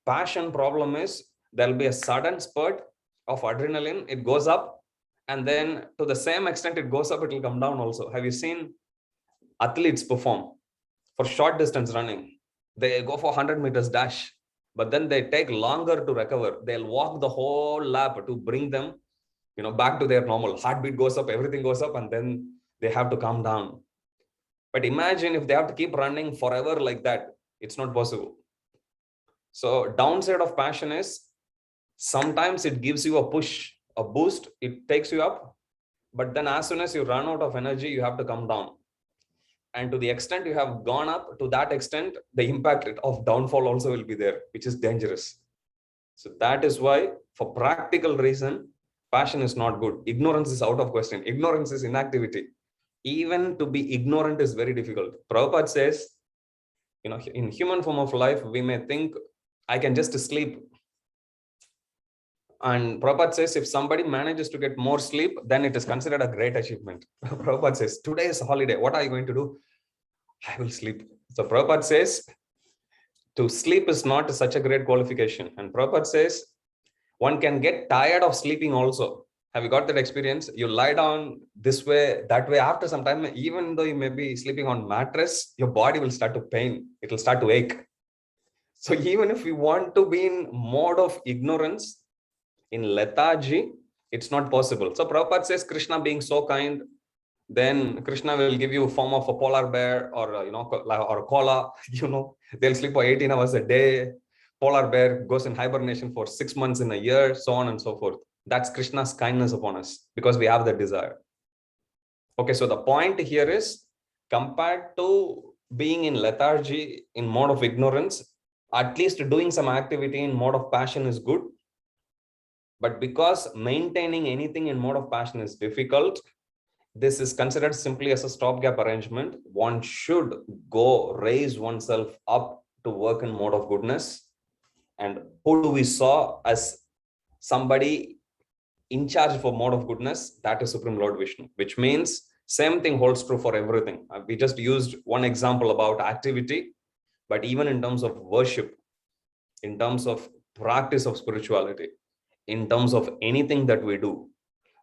Passion problem is there'll be a sudden spurt of adrenaline. It goes up, and then to the same extent it goes up, it will come down also. Have you seen athletes perform for short distance running? They go for 100 meters dash, but then they take longer to recover. They'll walk the whole lap to bring them, back to their normal. Heartbeat goes up, everything goes up, and then they have to calm down. But imagine if they have to keep running forever like that, it's not possible. So downside of passion is sometimes it gives you a push, a boost, it takes you up, but then as soon as you run out of energy, you have to come down. And to the extent you have gone up, to that extent, the impact of downfall also will be there, which is dangerous. So that is why, for practical reason, passion is not good. Ignorance is out of question. Ignorance is inactivity. Even to be ignorant is very difficult. Prabhupada says, in human form of life, we may think, I can just sleep. And Prabhupada says, if somebody manages to get more sleep, then it is considered a great achievement. Prabhupada says, today is a holiday. What are you going to do? I will sleep. So Prabhupada says, to sleep is not such a great qualification. And Prabhupada says, one can get tired of sleeping also. Have you got that experience? You lie down this way, that way. After some time, even though you may be sleeping on mattress, your body will start to pain. It will start to ache. So even if we want to be in mode of ignorance, in lethargy, it's not possible. So Prabhupada says, Krishna being so kind, then Krishna will give you a form of a polar bear or or a koala. They'll sleep for 18 hours a day. Polar bear goes in hibernation for 6 months in a year, so on and so forth. That's Krishna's kindness upon us because we have the desire. Okay, so the point here is, compared to being in lethargy, in mode of ignorance, at least doing some activity in mode of passion is good. But because maintaining anything in mode of passion is difficult, this is considered simply as a stopgap arrangement. One should go raise oneself up to work in mode of goodness. And who do we saw as somebody in charge for mode of goodness? That is Supreme Lord Vishnu, which means Same thing holds true for everything. We just used one example about activity, but even in terms of worship, in terms of practice of spirituality, in terms of anything that we do,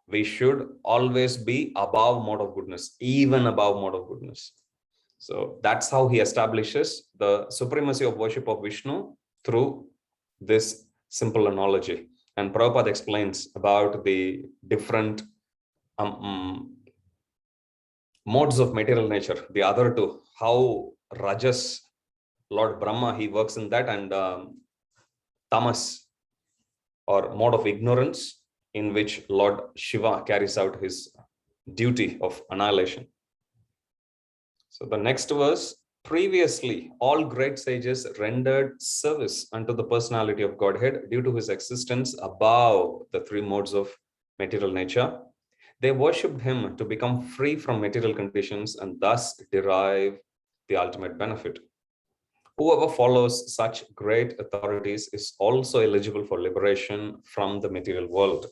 we should always be above mode of goodness, even above mode of goodness. So that's how he establishes the supremacy of worship of Vishnu through this simple analogy. And Prabhupada explains about the different modes of material nature, the other two, how Rajas, Lord Brahma, he works in that, and Tamas, or mode of ignorance, in which Lord Shiva carries out his duty of annihilation. So the next verse, previously all great sages rendered service unto the personality of Godhead due to his existence above the three modes of material nature. They worshipped him to become free from material conditions and thus derive the ultimate benefit. Whoever follows such great authorities is also eligible for liberation from the material world.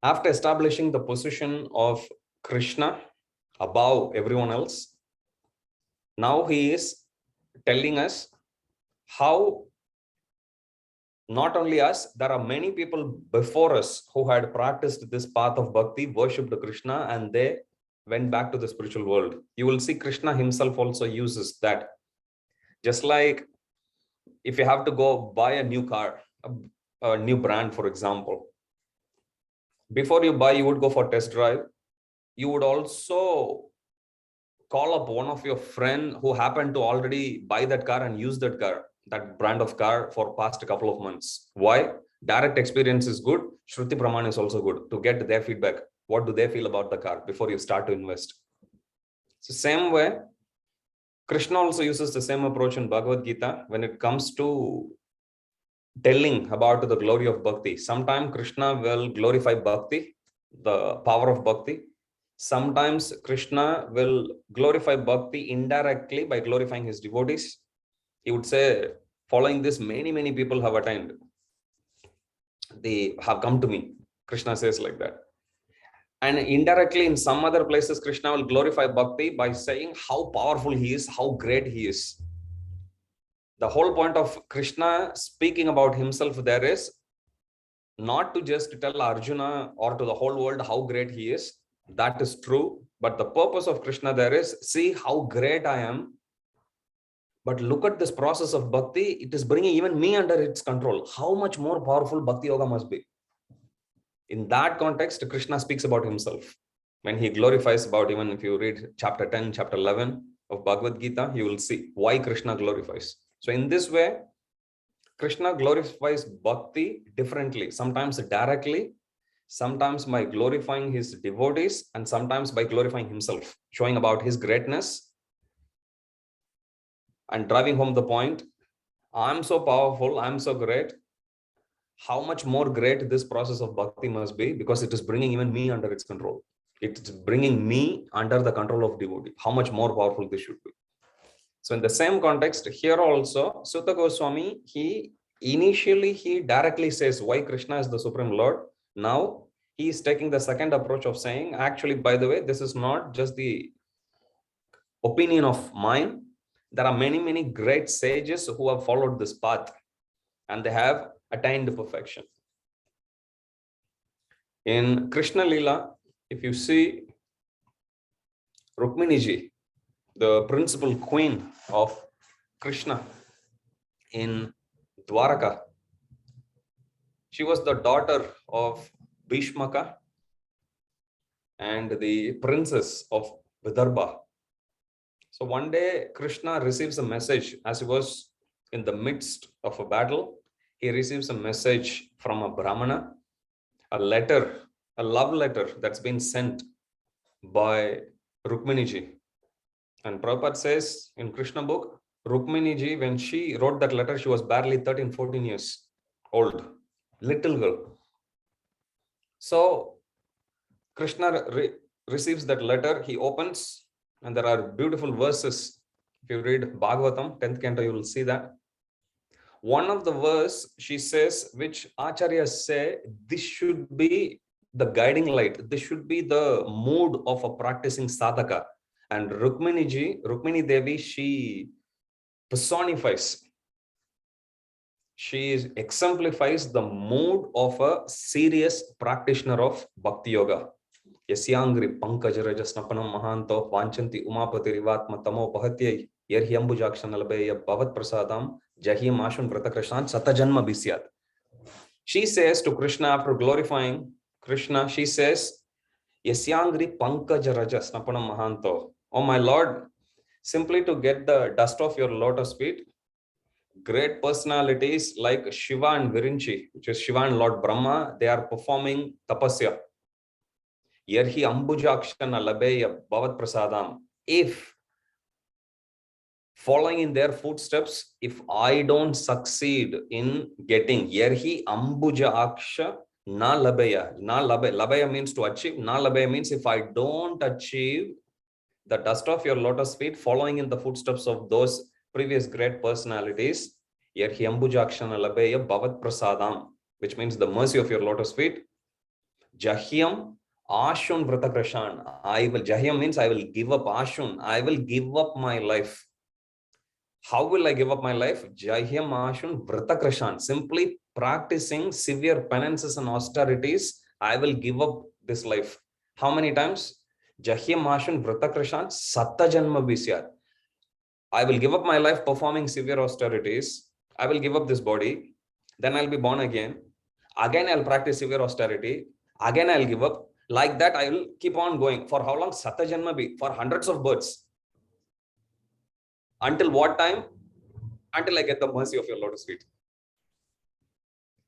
After establishing the position of Krishna above everyone else, now he is telling us how not only us, there are many people before us who had practiced this path of bhakti, worshipped Krishna, and they went back to the spiritual world. You will see Krishna himself also uses that. Just like if you have to go buy a new car, a new brand, for example, before you buy, you would go for test drive. You would also call up one of your friend who happened to already buy that car and use that car, that brand of car, for past a couple of months. Why? Direct experience is good. Shruti Praman is also good to get their feedback. What do they feel about the car before you start to invest? So same way, Krishna also uses the same approach in Bhagavad Gita when it comes to telling about the glory of bhakti. Sometimes Krishna will glorify bhakti, the power of bhakti. Sometimes Krishna will glorify bhakti indirectly by glorifying his devotees. He would say, following this, many people have attained. They have come to me. Krishna says like that. And indirectly, in some other places, Krishna will glorify bhakti by saying how powerful he is, how great he is. The whole point of Krishna speaking about himself there is not to just tell Arjuna or to the whole world how great he is. That is true. But the purpose of Krishna there is, see how great I am. But look at this process of bhakti. It is bringing even me under its control. How much more powerful bhakti yoga must be. In that context, Krishna speaks about himself. When he glorifies about, even if you read chapter 10, chapter 11 of Bhagavad Gita, you will see why Krishna glorifies. So in this way, Krishna glorifies bhakti differently, sometimes directly, sometimes by glorifying his devotees, and sometimes by glorifying himself, showing about his greatness and driving home the point, I'm so powerful, I'm so great. How much more great this process of bhakti must be, because it is bringing even me under its control. It's bringing me under the control of devotee. How much more powerful this should be. So in the same context, here also, Sutta Goswami, he directly says why Krishna is the Supreme Lord. Now, he is taking the second approach of saying, actually, by the way, this is not just the opinion of mine. There are many great sages who have followed this path and they have attained perfection. In Krishna Lila, if you see Rukminiji, the principal queen of Krishna in Dwaraka, she was the daughter of Bhishmaka and the princess of Vidarbha. So one day Krishna receives a message as he was in the midst of a battle. He receives a message from a Brahmana, a letter, a love letter that's been sent by Rukminiji. And Prabhupada says in Krishna book, Rukminiji, when she wrote that letter, she was barely 13, 14 years old, little girl. So Krishna receives that letter, he opens, and there are beautiful verses. If you read Bhagavatam, 10th canto, you will see that. One of the verse, she says, which Acharyas say, this should be the guiding light. This should be the mood of a practicing sadhaka. And Rukmini Devi, she personifies, she exemplifies the mood of a serious practitioner of Bhakti Yoga. Yasyangri pankajaraja snapanam mahanto vanchanti umapati rivatma tamo pahatyai yerhyambujakshanalabeya bhavat prasadam jahim ashun vratakrishnan satajanma bisyat. She says to Krishna, after glorifying Krishna, she says, Yasyangri pankajaraja snapanam mahanto. Oh my Lord, simply to get the dust off your lotus feet, great personalities like Shiva and Virinchi, which is Shiva and Lord Brahma, they are performing tapasya. Yerhi ambujakshana labeya bhavat prasadam. If following in their footsteps, if I don't succeed in getting yerhi ambujaksha na labeya, labeya means to achieve, na labeya means if I don't achieve the dust of your lotus feet, following in the footsteps of those previous great personalities, yerhi ambujakshana labeya bhavat prasadam, which means the mercy of your lotus feet, jahyam ashun vratakrashan. Jahyam means I will give up ashun, I will give up my life. How will I give up my life? Jahyam ashun vratakrashan. Simply practicing severe penances and austerities, I will give up this life. How many times? Jahyam ashun vratakrashan satajanma bisyat. I will give up my life performing severe austerities. I will give up this body. Then I'll be born again. Again, I'll practice severe austerity. Again, I'll give up. Like that, I will keep on going. For how long? Satajanma bi, for hundreds of births. Until what time? Until I get the mercy of your lotus feet.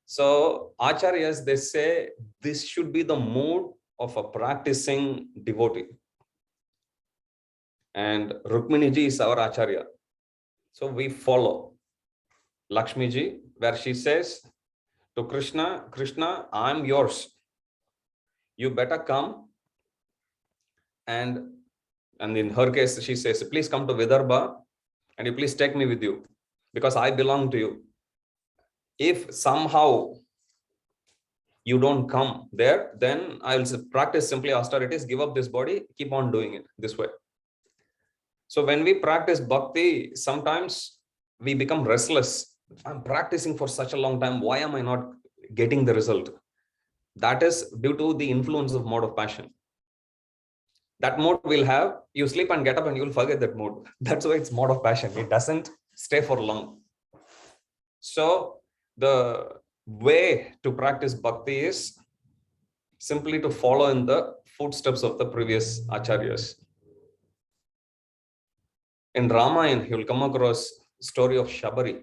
So, Acharyas, they say this should be the mood of a practicing devotee. And Rukmini ji is our Acharya. So, we follow Lakshmi ji, where she says to Krishna, Krishna, I'm yours. You better come. And in her case, she says, please come to Vidarbha and you please take me with you because I belong to you. If somehow you don't come there, then I'll practice simply austerities, give up this body, keep on doing it this way. So when we practice bhakti, sometimes we become restless. I'm practicing for such a long time. Why am I not getting the result? That is due to the influence of mode of passion. That mode will have, you sleep and get up and you'll forget that mode. That's why it's mode of passion. It doesn't stay for long. So the way to practice bhakti is simply to follow in the footsteps of the previous acharyas. In Ramayana, you will come across story of Shabari.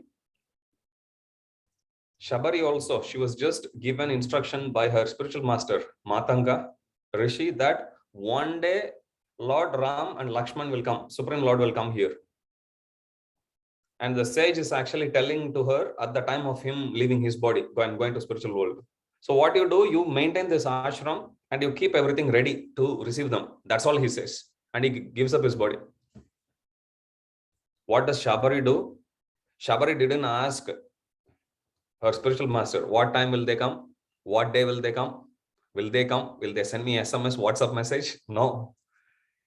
Shabari also, she was just given instruction by her spiritual master, Matanga Rishi, that one day Lord Ram and Lakshman will come, Supreme Lord will come here. And the sage is actually telling to her at the time of him leaving his body and going to spiritual world. So what you do, you maintain this ashram and you keep everything ready to receive them. That's all he says. And he gives up his body. What does Shabari do? Shabari didn't ask her spiritual master, what time will they come? What day will they come? Will they come? Will they send me SMS, WhatsApp message? No.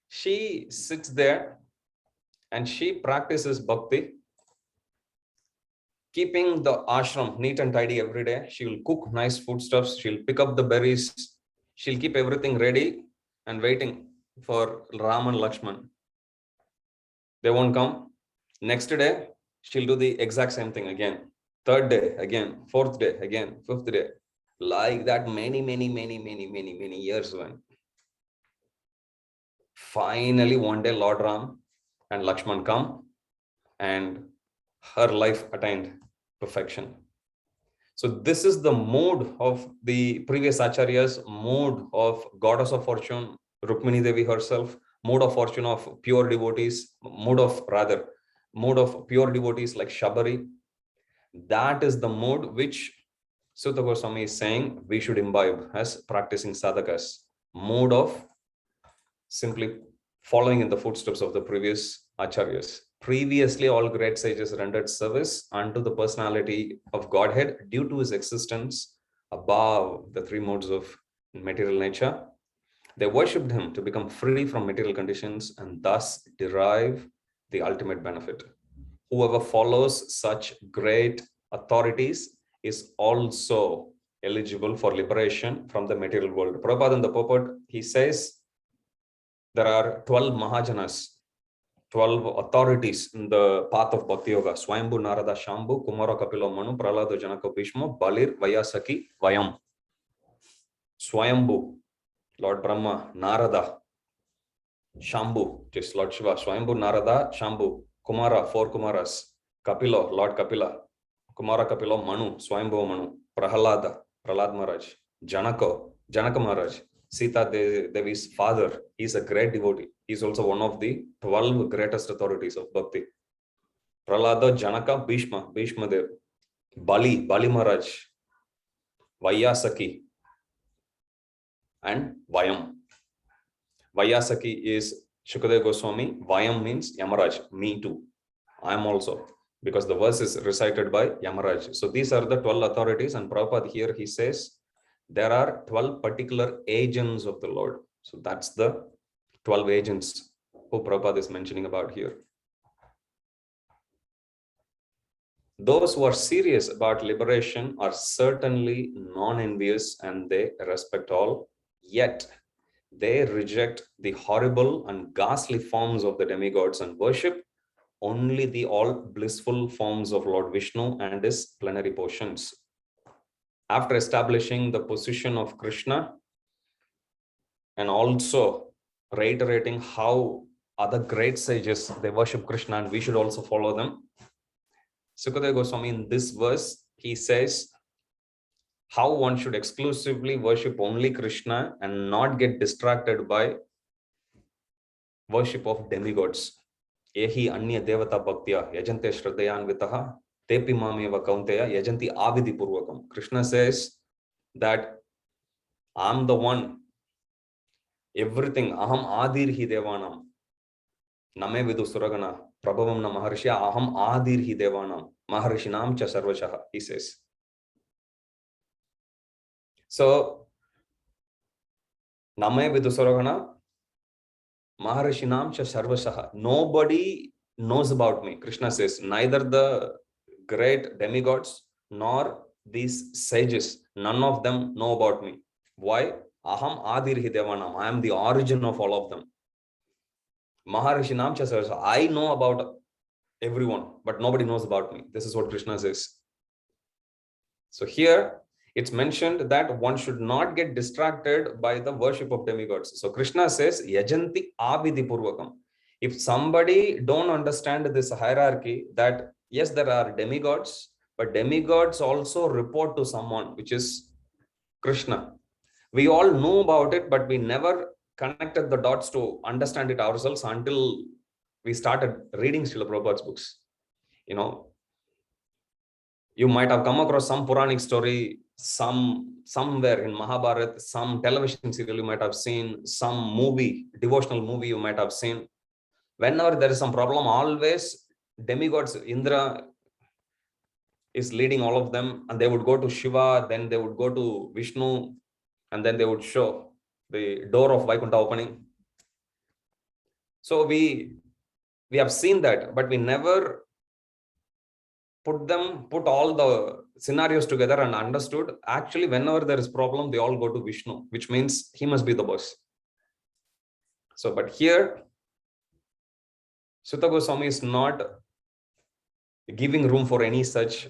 She sits there and she practices bhakti, keeping the ashram neat and tidy every day. She will cook nice foodstuffs. She'll pick up the berries. She'll keep everything ready and waiting for Ram and Lakshman. They won't come. Next day, she'll do the exact same thing again. Third day, again. Fourth day, again. Fifth day. Like that, many years went. Finally, one day, Lord Ram and Lakshman come and her life attained perfection. So this is the mood of the previous acharyas, mood of goddess of fortune, Rukmini Devi herself, mood of fortune of pure devotees, mood of pure devotees like Shabari. That is the mood which Sutta Goswami is saying we should imbibe as practicing sadhakas. Mood of simply following in the footsteps of the previous acharyas. Previously, all great sages rendered service unto the personality of Godhead due to his existence above the three modes of material nature. They worshipped him to become free from material conditions and thus derive the ultimate benefit. Whoever follows such great authorities is also eligible for liberation from the material world. Prabhupada in the purport, he says there are 12 Mahajanas, 12 authorities in the path of Bhakti Yoga. Swayambhu, Narada, Shambhu, Kumara, Kapila, Manu, Prahlada, Janaka, Bhishma, Balir, Vayasaki, Vayam. Swayambhu, Lord Brahma, Narada, Shambhu, just Lord Shiva, Swayambhu, Narada, Shambhu, Kumara, 4 Kumaras, Kapila, Lord Kapila, Kumara Kapila, Manu, Swayambhu Manu, Prahlada, Prahlad Maharaj, Janaka, Janaka Maharaj, Sita Devi's father. He's a great devotee. He's also one of the 12 greatest authorities of Bhakti. Prahlada, Janaka, Bhishma, Bhishma Dev, Bali, Bali Maharaj, Vayasaki, and Vayam. Vayasaki is Shukadeva Goswami. Vayam means Yamaraj, me too. I am also, because the verse is recited by Yamaraj. So these are the 12 authorities, and Prabhupada here, he says there are 12 particular agents of the Lord. So that's the 12 agents who Prabhupada is mentioning about here. Those who are serious about liberation are certainly non-envious and they respect all, yet they reject the horrible and ghastly forms of the demigods and worship only the all blissful forms of Lord Vishnu and his plenary portions. After establishing the position of Krishna and also reiterating how other great sages, they worship Krishna and we should also follow them, Sukadeva Goswami in this verse, he says how one should exclusively worship only Krishna and not get distracted by worship of demigods. Ehi anya devata bhaktya yajante shraddhayanvitaha tepi mameva kaunteya yajanti avidhi purvakam. Krishna says that I'm the one, everything, aham adirhi devanam, name vidu suragana, prabhavam na maharshya, aham adirhi devanam, maharshinam cha sarvashaha, he says. So, name vidu suragana, maharshinam cha sarvashaha. Nobody knows about me. Krishna says, neither the great demigods nor these sages, none of them know about me. Why? Aham adirhi devanam. I am the origin of all of them. Maharshinam cha sarvashaha. I know about everyone, but nobody knows about me. This is what Krishna says. So here it's mentioned that one should not get distracted by the worship of demigods. So Krishna says, yajanti avidhi purvakam. If somebody don't understand this hierarchy, that yes, there are demigods, but demigods also report to someone, which is Krishna. We all know about it, but we never connected the dots to understand it ourselves until we started reading Srila Prabhupada's books. You know, you might have come across some Puranic story, somewhere in Mahabharata, some television serial you might have seen, some movie, devotional movie you might have seen. Whenever there is some problem, always demigods, Indra is leading all of them, and they would go to Shiva, then they would go to Vishnu, and then they would show the door of Vaikuntha opening. So we have seen that, but we never put all the scenarios together and understood. Actually, whenever there is problem, they all go to Vishnu, which means he must be the boss. So, but here, Sutta Goswami is not giving room for any such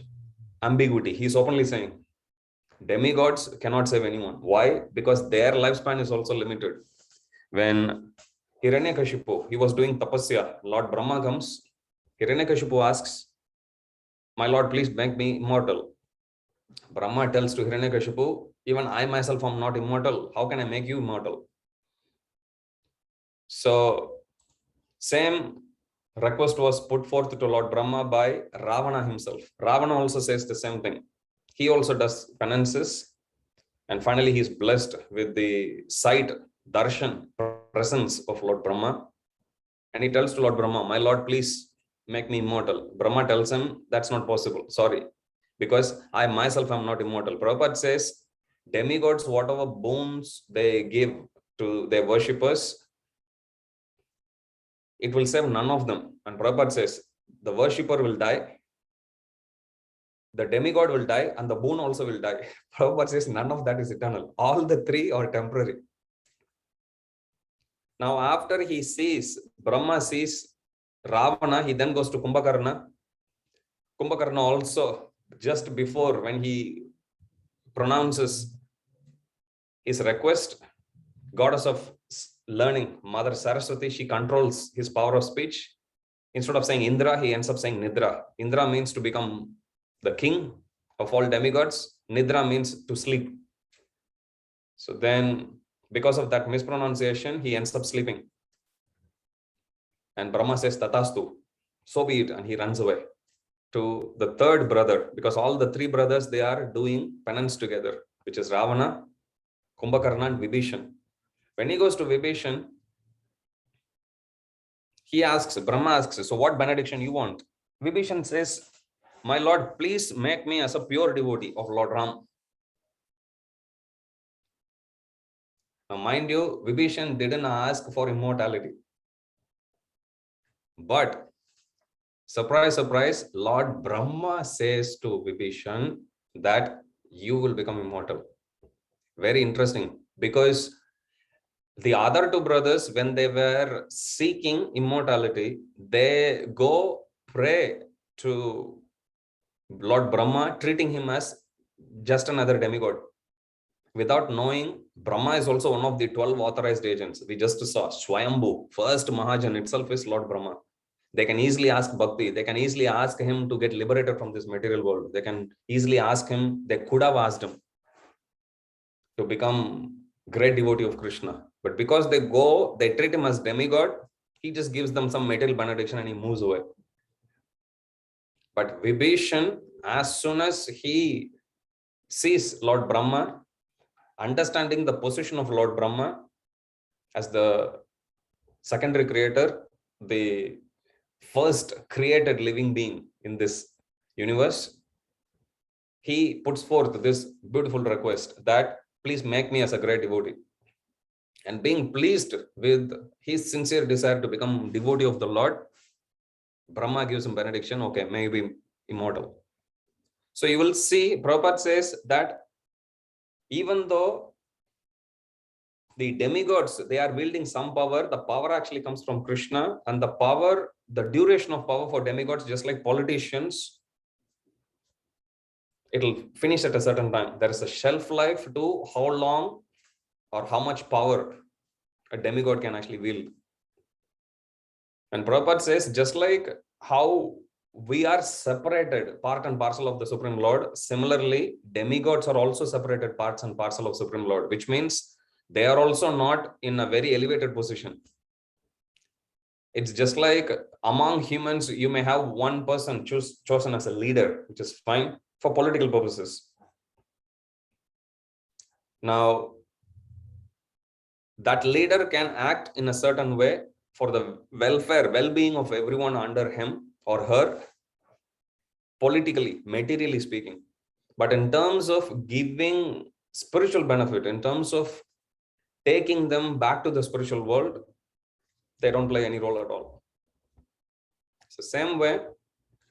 ambiguity. He is openly saying, demigods cannot save anyone. Why? Because their lifespan is also limited. When Hiranyakashipu, he was doing tapasya, Lord Brahma comes, Hiranyakashipu asks, my Lord, please make me immortal. Brahma tells to Hiranyakashipu, even I myself am not immortal. How can I make you immortal? So, same request was put forth to Lord Brahma by Ravana himself. Ravana also says the same thing. He also does penances, and finally he is blessed with the sight, darshan, presence of Lord Brahma. And he tells to Lord Brahma, my Lord, please make me immortal. Brahma tells him, that's not possible. Sorry, because I myself am not immortal. Prabhupada says, Demigods, whatever boons they give to their worshippers, it will save none of them. And Prabhupada says, the worshipper will die, the demigod will die, and the boon also will die. Prabhupada says, none of that is eternal. All the three are temporary. Now, after he sees, Brahma sees Ravana, he then goes to Kumbhakarna. Kumbhakarna also, just before when he pronounces his request, goddess of learning, Mother Saraswati, she controls his power of speech. Instead of saying Indra, he ends up saying Nidra. Indra means to become the king of all demigods. Nidra means to sleep. So then, because of that mispronunciation, he ends up sleeping. And Brahma says, Tatastu, so be it, and he runs away to the third brother, because all the three brothers, they are doing penance together, which is Ravana, Kumbhakarna, and Vibhishan. When he goes to Vibhishan, he asks, Brahma asks, so what benediction you want? Vibhishan says, my Lord, please make me as a pure devotee of Lord Ram. Now, mind you, Vibhishan didn't ask for immortality. But, surprise, surprise, Lord Brahma says to Vibhishan that you will become immortal. Very interesting, because the other two brothers, when they were seeking immortality, they go pray to Lord Brahma, treating him as just another demigod. Without knowing, Brahma is also one of the 12 authorized agents. We just saw Swayambhu, first Mahajan itself is Lord Brahma. They can easily ask Bhakti. They can easily ask him to get liberated from this material world. They can easily ask him, they could have asked him to become great devotee of Krishna. But because they go, they treat him as demigod, he just gives them some material benediction and he moves away. But Vibhishan, as soon as he sees Lord Brahma, understanding the position of Lord Brahma as the secondary creator, the first created living being in this universe, he puts forth this beautiful request that please make me as a great devotee. And being pleased with his sincere desire to become devotee of the Lord, Brahma gives him benediction, okay, may you be immortal. So you will see, Prabhupada says that even though the demigods, they are wielding some power, the power actually comes from Krishna, and the power, the duration of power for demigods, just like politicians, it will finish at a certain time. There is a shelf life to how long or how much power a demigod can actually wield. And Prabhupada says, just like how we are separated, part and parcel of the Supreme Lord, similarly, demigods are also separated parts and parcel of Supreme Lord, which means they are also not in a very elevated position. It's just like among humans, you may have one person chosen as a leader, which is fine for political purposes. Now, that leader can act in a certain way for the welfare, well-being of everyone under him or her, politically, materially speaking. But in terms of giving spiritual benefit, in terms of taking them back to the spiritual world, they don't play any role at all. So same way,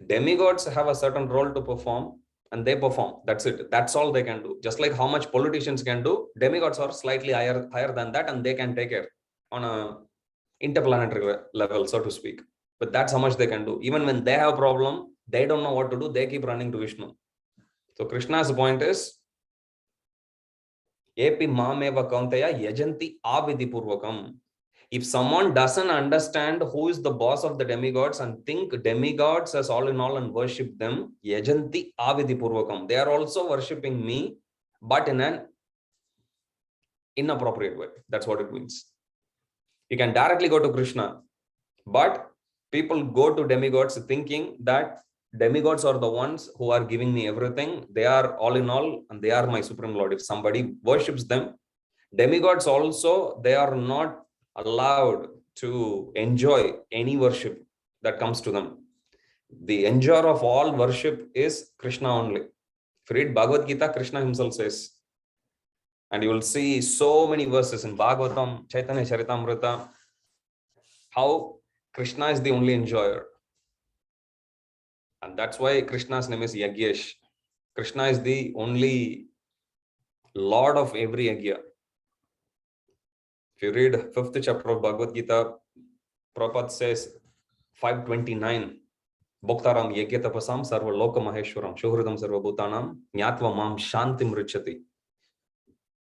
demigods have a certain role to perform and they perform. That's it. That's all they can do. Just like how much politicians can do, demigods are slightly higher than that, and they can take care on a interplanetary level, so to speak. But that's how much they can do. Even when they have a problem, they don't know what to do. They keep running to Vishnu. So Krishna's point is, Epi mameva kaunteya yajanti avidi purvakam. If someone doesn't understand who is the boss of the demigods and think demigods as all in all and worship them, yajanti avidi purvakam. They are also worshipping me, but in an inappropriate way. That's what it means. You can directly go to Krishna, but people go to demigods thinking that demigods are the ones who are giving me everything. They are all in all, and they are my Supreme Lord. If somebody worships them, demigods also, they are not allowed to enjoy any worship that comes to them. The enjoyer of all worship is Krishna only. If you read Bhagavad Gita, Krishna himself says, And you will see so many verses in Bhagavatam, Chaitanya Charitamrita, how Krishna is the only enjoyer. And that's why Krishna's name is Yagyesh. Krishna is the only Lord of every Yagya. If you read 5th chapter of Bhagavad Gita, Prabhupada says 529, Bhoktaram Yagya Tapasam Sarva Loka Maheshwaram Shuhridam Sarva Bhutanam Nyatva Mam Shantim Richati.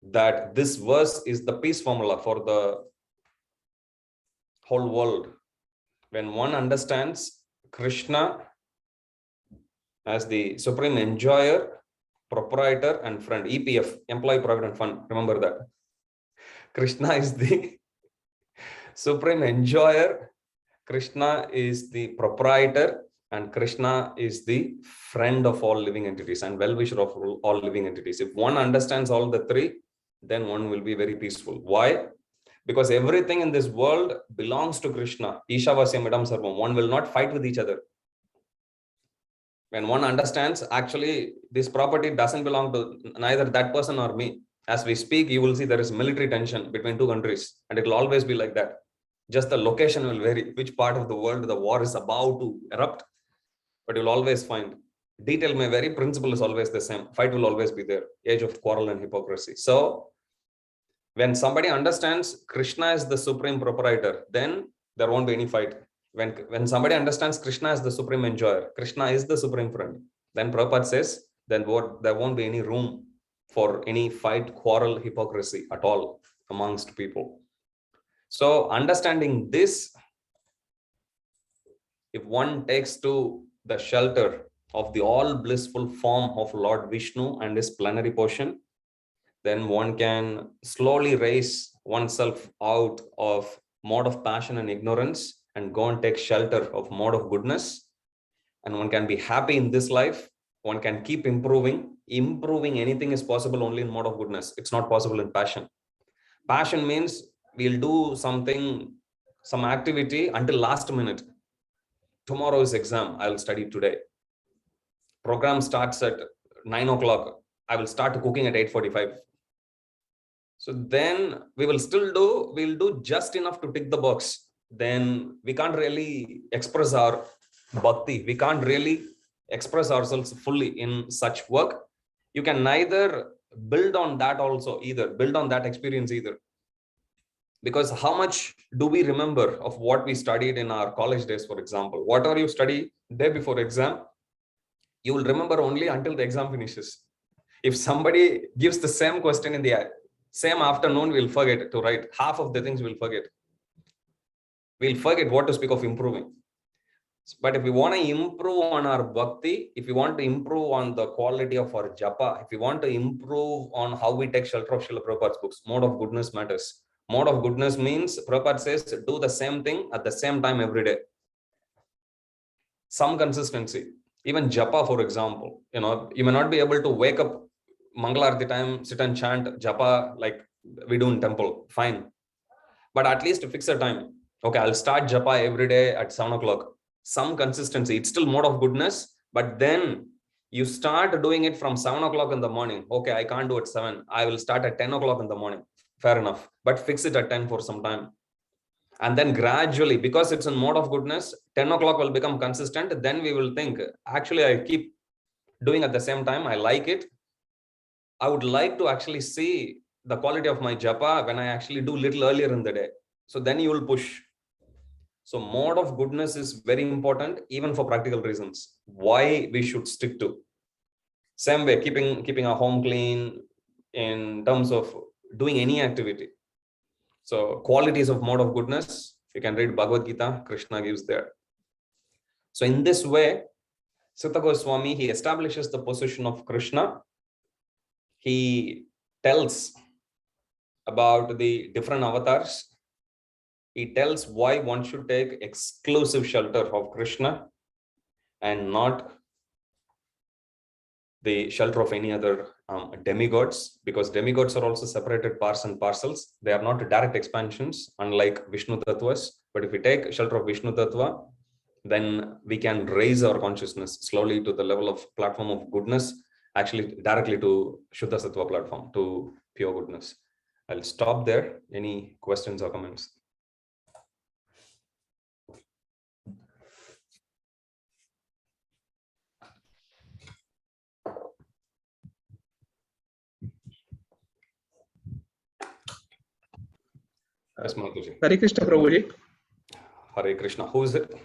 That this verse is the peace formula for the whole world. When one understands Krishna as the supreme enjoyer, proprietor, and friend, EPF, Employee Provident Fund, remember that. Krishna is the supreme enjoyer, Krishna is the proprietor, and Krishna is the friend of all living entities and well-wisher of all living entities. If one understands all the three, then one will be very peaceful. Why? Because everything in this world belongs to Krishna. Ishavasya Midam Sarvam. One will not fight with each other. When one understands, actually, this property doesn't belong to neither that person or me. As we speak, you will see there is military tension between two countries, and it will always be like that. Just the location will vary, which part of the world the war is about to erupt, but you'll always find. Detail may vary, principle is always the same. Fight will always be there. Age of quarrel and hypocrisy. So, when somebody understands Krishna is the supreme proprietor, then there won't be any fight. When somebody understands Krishna is the supreme enjoyer, Krishna is the supreme friend, then Prabhupada says, then there won't be any room for any fight, quarrel, hypocrisy at all amongst people. So understanding this, if one takes to the shelter of the all blissful form of Lord Vishnu and his plenary portion, then one can slowly raise oneself out of mode of passion and ignorance and go and take shelter of mode of goodness. And one can be happy in this life. One can keep improving. Improving anything is possible only in mode of goodness. It's not possible in passion. Passion means we'll do something, some activity until last minute. Tomorrow is exam. I'll study today. Program starts at 9 o'clock. I will start cooking at 8:45. So then we'll do just enough to tick the box. Then we can't really express our bhakti. We can't really express ourselves fully in such work. You can neither build on that also either, build on that experience either. Because how much do we remember of what we studied in our college days, for example? Whatever you study day before exam, you will remember only until the exam finishes. If somebody gives the same question in the same afternoon, we'll forget to write. Half of the things we'll forget. We'll forget what to speak of improving. But if we want to improve on our bhakti, if we want to improve on the quality of our japa, if we want to improve on how we take shelter of Srila Prabhupada's books, mode of goodness matters. Mode of goodness means Prabhupada says do the same thing at the same time every day. Some consistency. Even japa, for example, you may not be able to wake up Mangalarti time, sit and chant japa like we do in temple. Fine. But at least fix a time. Okay, I'll start japa every day at 7 o'clock. Some consistency. It's still mode of goodness, but then you start doing it from 7 o'clock in the morning. Okay, I can't do it 7. I will start at 10 o'clock in the morning. Fair enough. But fix it at 10 for some time. And then gradually, because it's in mode of goodness, 10 o'clock will become consistent. Then we will think, actually, I keep doing at the same time. I like it. I would like to actually see the quality of my japa when I actually do little earlier in the day. So then you will push. So mode of goodness is very important, even for practical reasons. Why we should stick to. Same way, keeping our home clean in terms of doing any activity. So qualities of mode of goodness, you can read Bhagavad Gita, Krishna gives there. So in this way, Sutta Goswami, he establishes the position of Krishna. He tells about the different avatars. He tells why one should take exclusive shelter of Krishna and not the shelter of any other demigods, because demigods are also separated parts and parcels. They are not direct expansions, unlike Vishnu Tattvas. But if we take shelter of Vishnu Tattva, then we can raise our consciousness slowly to the level of platform of goodness, actually directly to Shuddha Sattva platform, to pure goodness. I'll stop there. Any questions or comments? Yes, Mataji. Hare Krishna, Prabhuji. Hare Krishna. Who is it?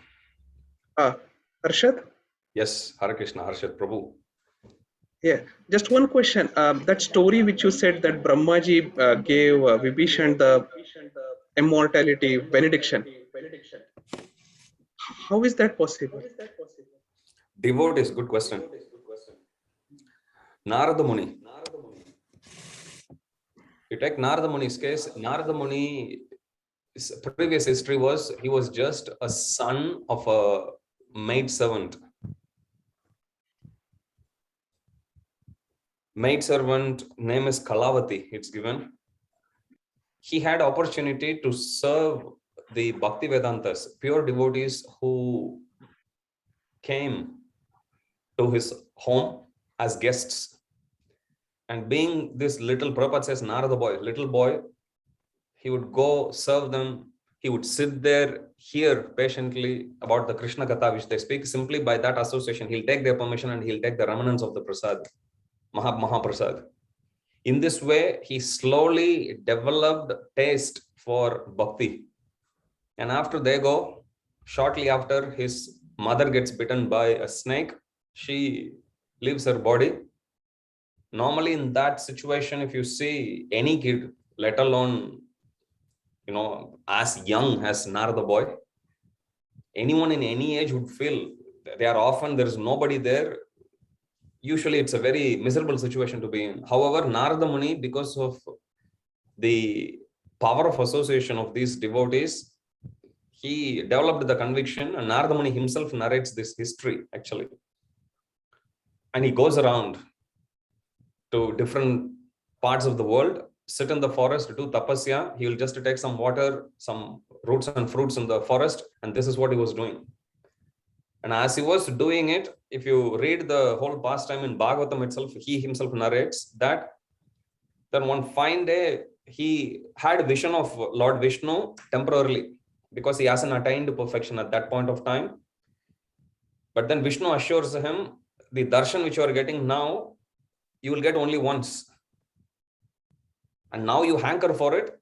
Harshad? Yes, Hare Krishna, Harshad Prabhu. Yeah, just one question. That story which you said that Brahmaji gave Vibhishan the immortality benediction. How is that possible? Devotees, good question. Narada Muni. You take Narada Muni's case, Narada Muni's previous history was he was just a son of a maid servant. Maid servant name is Kalavati, it's given. He had opportunity to serve the Bhakti Vedantas, pure devotees who came to his home as guests. And being this little, Prabhupada says, Narada boy, little boy, he would go serve them. He would sit there, hear patiently about the Krishna Katha, which they speak. Simply by that association, he'll take their permission and he'll take the remnants of the prasad, Mahaprasad. In this way, he slowly developed taste for bhakti. And after they go, shortly after, his mother gets bitten by a snake. She leaves her body. Normally in that situation, if you see any kid, let alone, as young as Narada boy, anyone in any age would feel they are often, there is nobody there. Usually it's a very miserable situation to be in. However, Narada Muni, because of the power of association of these devotees, he developed the conviction, and Narada Muni himself narrates this history actually. And he goes around to different parts of the world, sit in the forest, do tapasya. He will just take some water, some roots and fruits in the forest, and this is what he was doing. And as he was doing it, if you read the whole pastime in Bhagavatam itself, he himself narrates that then one fine day, he had a vision of Lord Vishnu temporarily, because he hasn't attained perfection at that point of time. But then Vishnu assures him, the darshan which you are getting now, you will get only once. And now you hanker for it,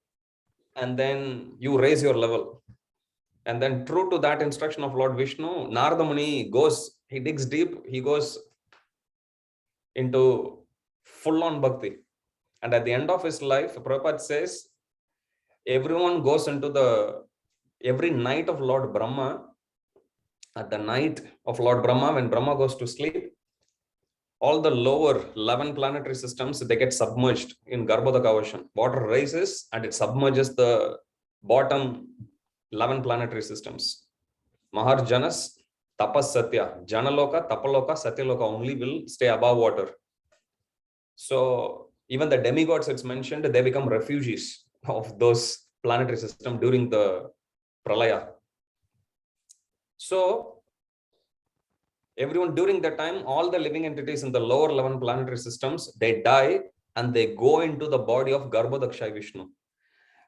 and then you raise your level. And then true to that instruction of Lord Vishnu, Narada Muni goes, he digs deep, he goes into full-on bhakti. And at the end of his life, Prabhupada says, everyone goes into every night of Lord Brahma, at the night of Lord Brahma, when Brahma goes to sleep, all the lower 11 planetary systems, they get submerged in Garbhodaka Ocean. Water rises and it submerges the bottom 11 planetary systems. Maharjanas, Tapas Satya, Janaloka, Tapaloka, Satyaloka only will stay above water. So even the demigods, it's mentioned, they become refugees of those planetary systems during the Pralaya. So everyone during that time, all the living entities in the lower 11 planetary systems, they die and they go into the body of Garbhodaksha Vishnu.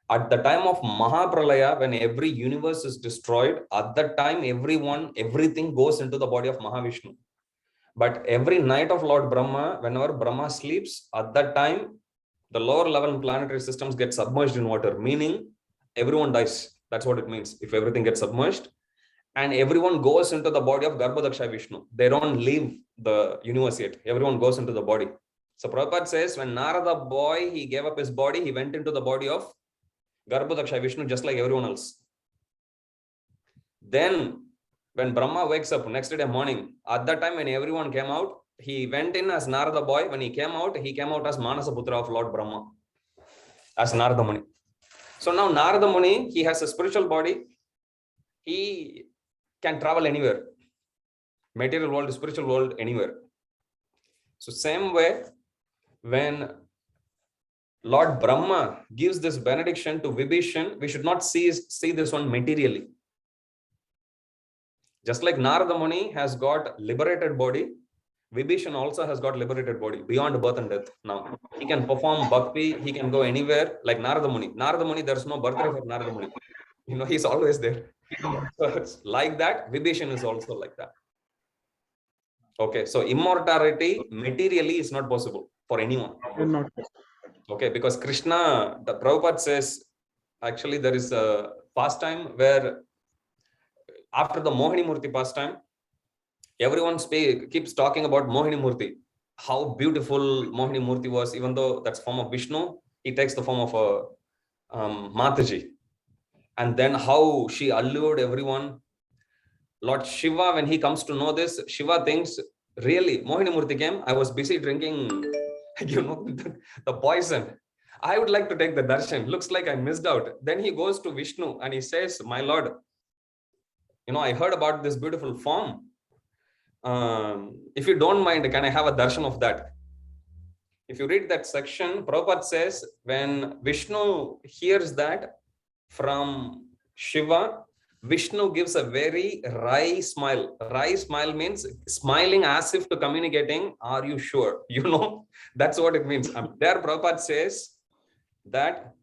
At the time of Mahapralaya, when every universe is destroyed, at that time, everything goes into the body of Mahavishnu. But every night of Lord Brahma, whenever Brahma sleeps, at that time, the lower 11 planetary systems get submerged in water, meaning everyone dies. That's what it means. If everything gets submerged, and everyone goes into the body of Garbhodaksha Vishnu. They don't leave the universe yet. Everyone goes into the body. So Prabhupada says, when Narada boy, he gave up his body, he went into the body of Garbhodaksha Vishnu, just like everyone else. Then when Brahma wakes up next day morning, at that time when everyone came out, he went in as Narada boy. When he came out as Manasa Putra of Lord Brahma, as Narada Muni. So now Narada Muni, he has a spiritual body. He can travel anywhere, material world, spiritual world, anywhere. So same way, when Lord Brahma gives this benediction to Vibhishan, we should not see this one materially. Just like Narada Muni has got liberated body, Vibhishan also has got liberated body beyond birth and death. Now he can perform bhakti, he can go anywhere like Narada Muni. Narada Muni, there's no birthday for Narada Muni. He's always there. So it's like that. Vibhishan is also like that. Okay, so immortality materially is not possible for anyone. Okay, because Krishna, the Prabhupada says, actually there is a pastime where after the Mohini Murti pastime, everyone keeps talking about Mohini Murti, how beautiful Mohini Murti was, even though that's form of Vishnu, he takes the form of a Mataji. And then how she allured everyone. Lord Shiva, when he comes to know this, Shiva thinks, really, Mohini Murti came, I was busy drinking, the poison. I would like to take the darshan. Looks like I missed out. Then he goes to Vishnu and he says, my Lord, I heard about this beautiful form. If you don't mind, can I have a darshan of that? If you read that section, Prabhupada says, when Vishnu hears that from Shiva, Vishnu gives a very wry smile. Wry smile means smiling as if to communicating, are you sure? That's what it means. There Prabhupada says that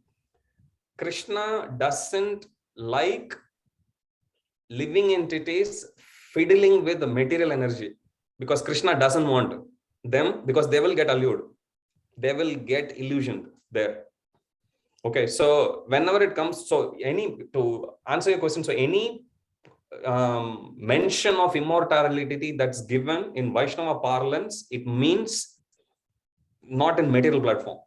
Krishna doesn't like living entities fiddling with the material energy, because Krishna doesn't want them, because they will get allured. They will get illusioned there. Okay, so whenever it comes, to answer your question, so any mention of immortality that's given in Vaishnava parlance, it means not in material platform.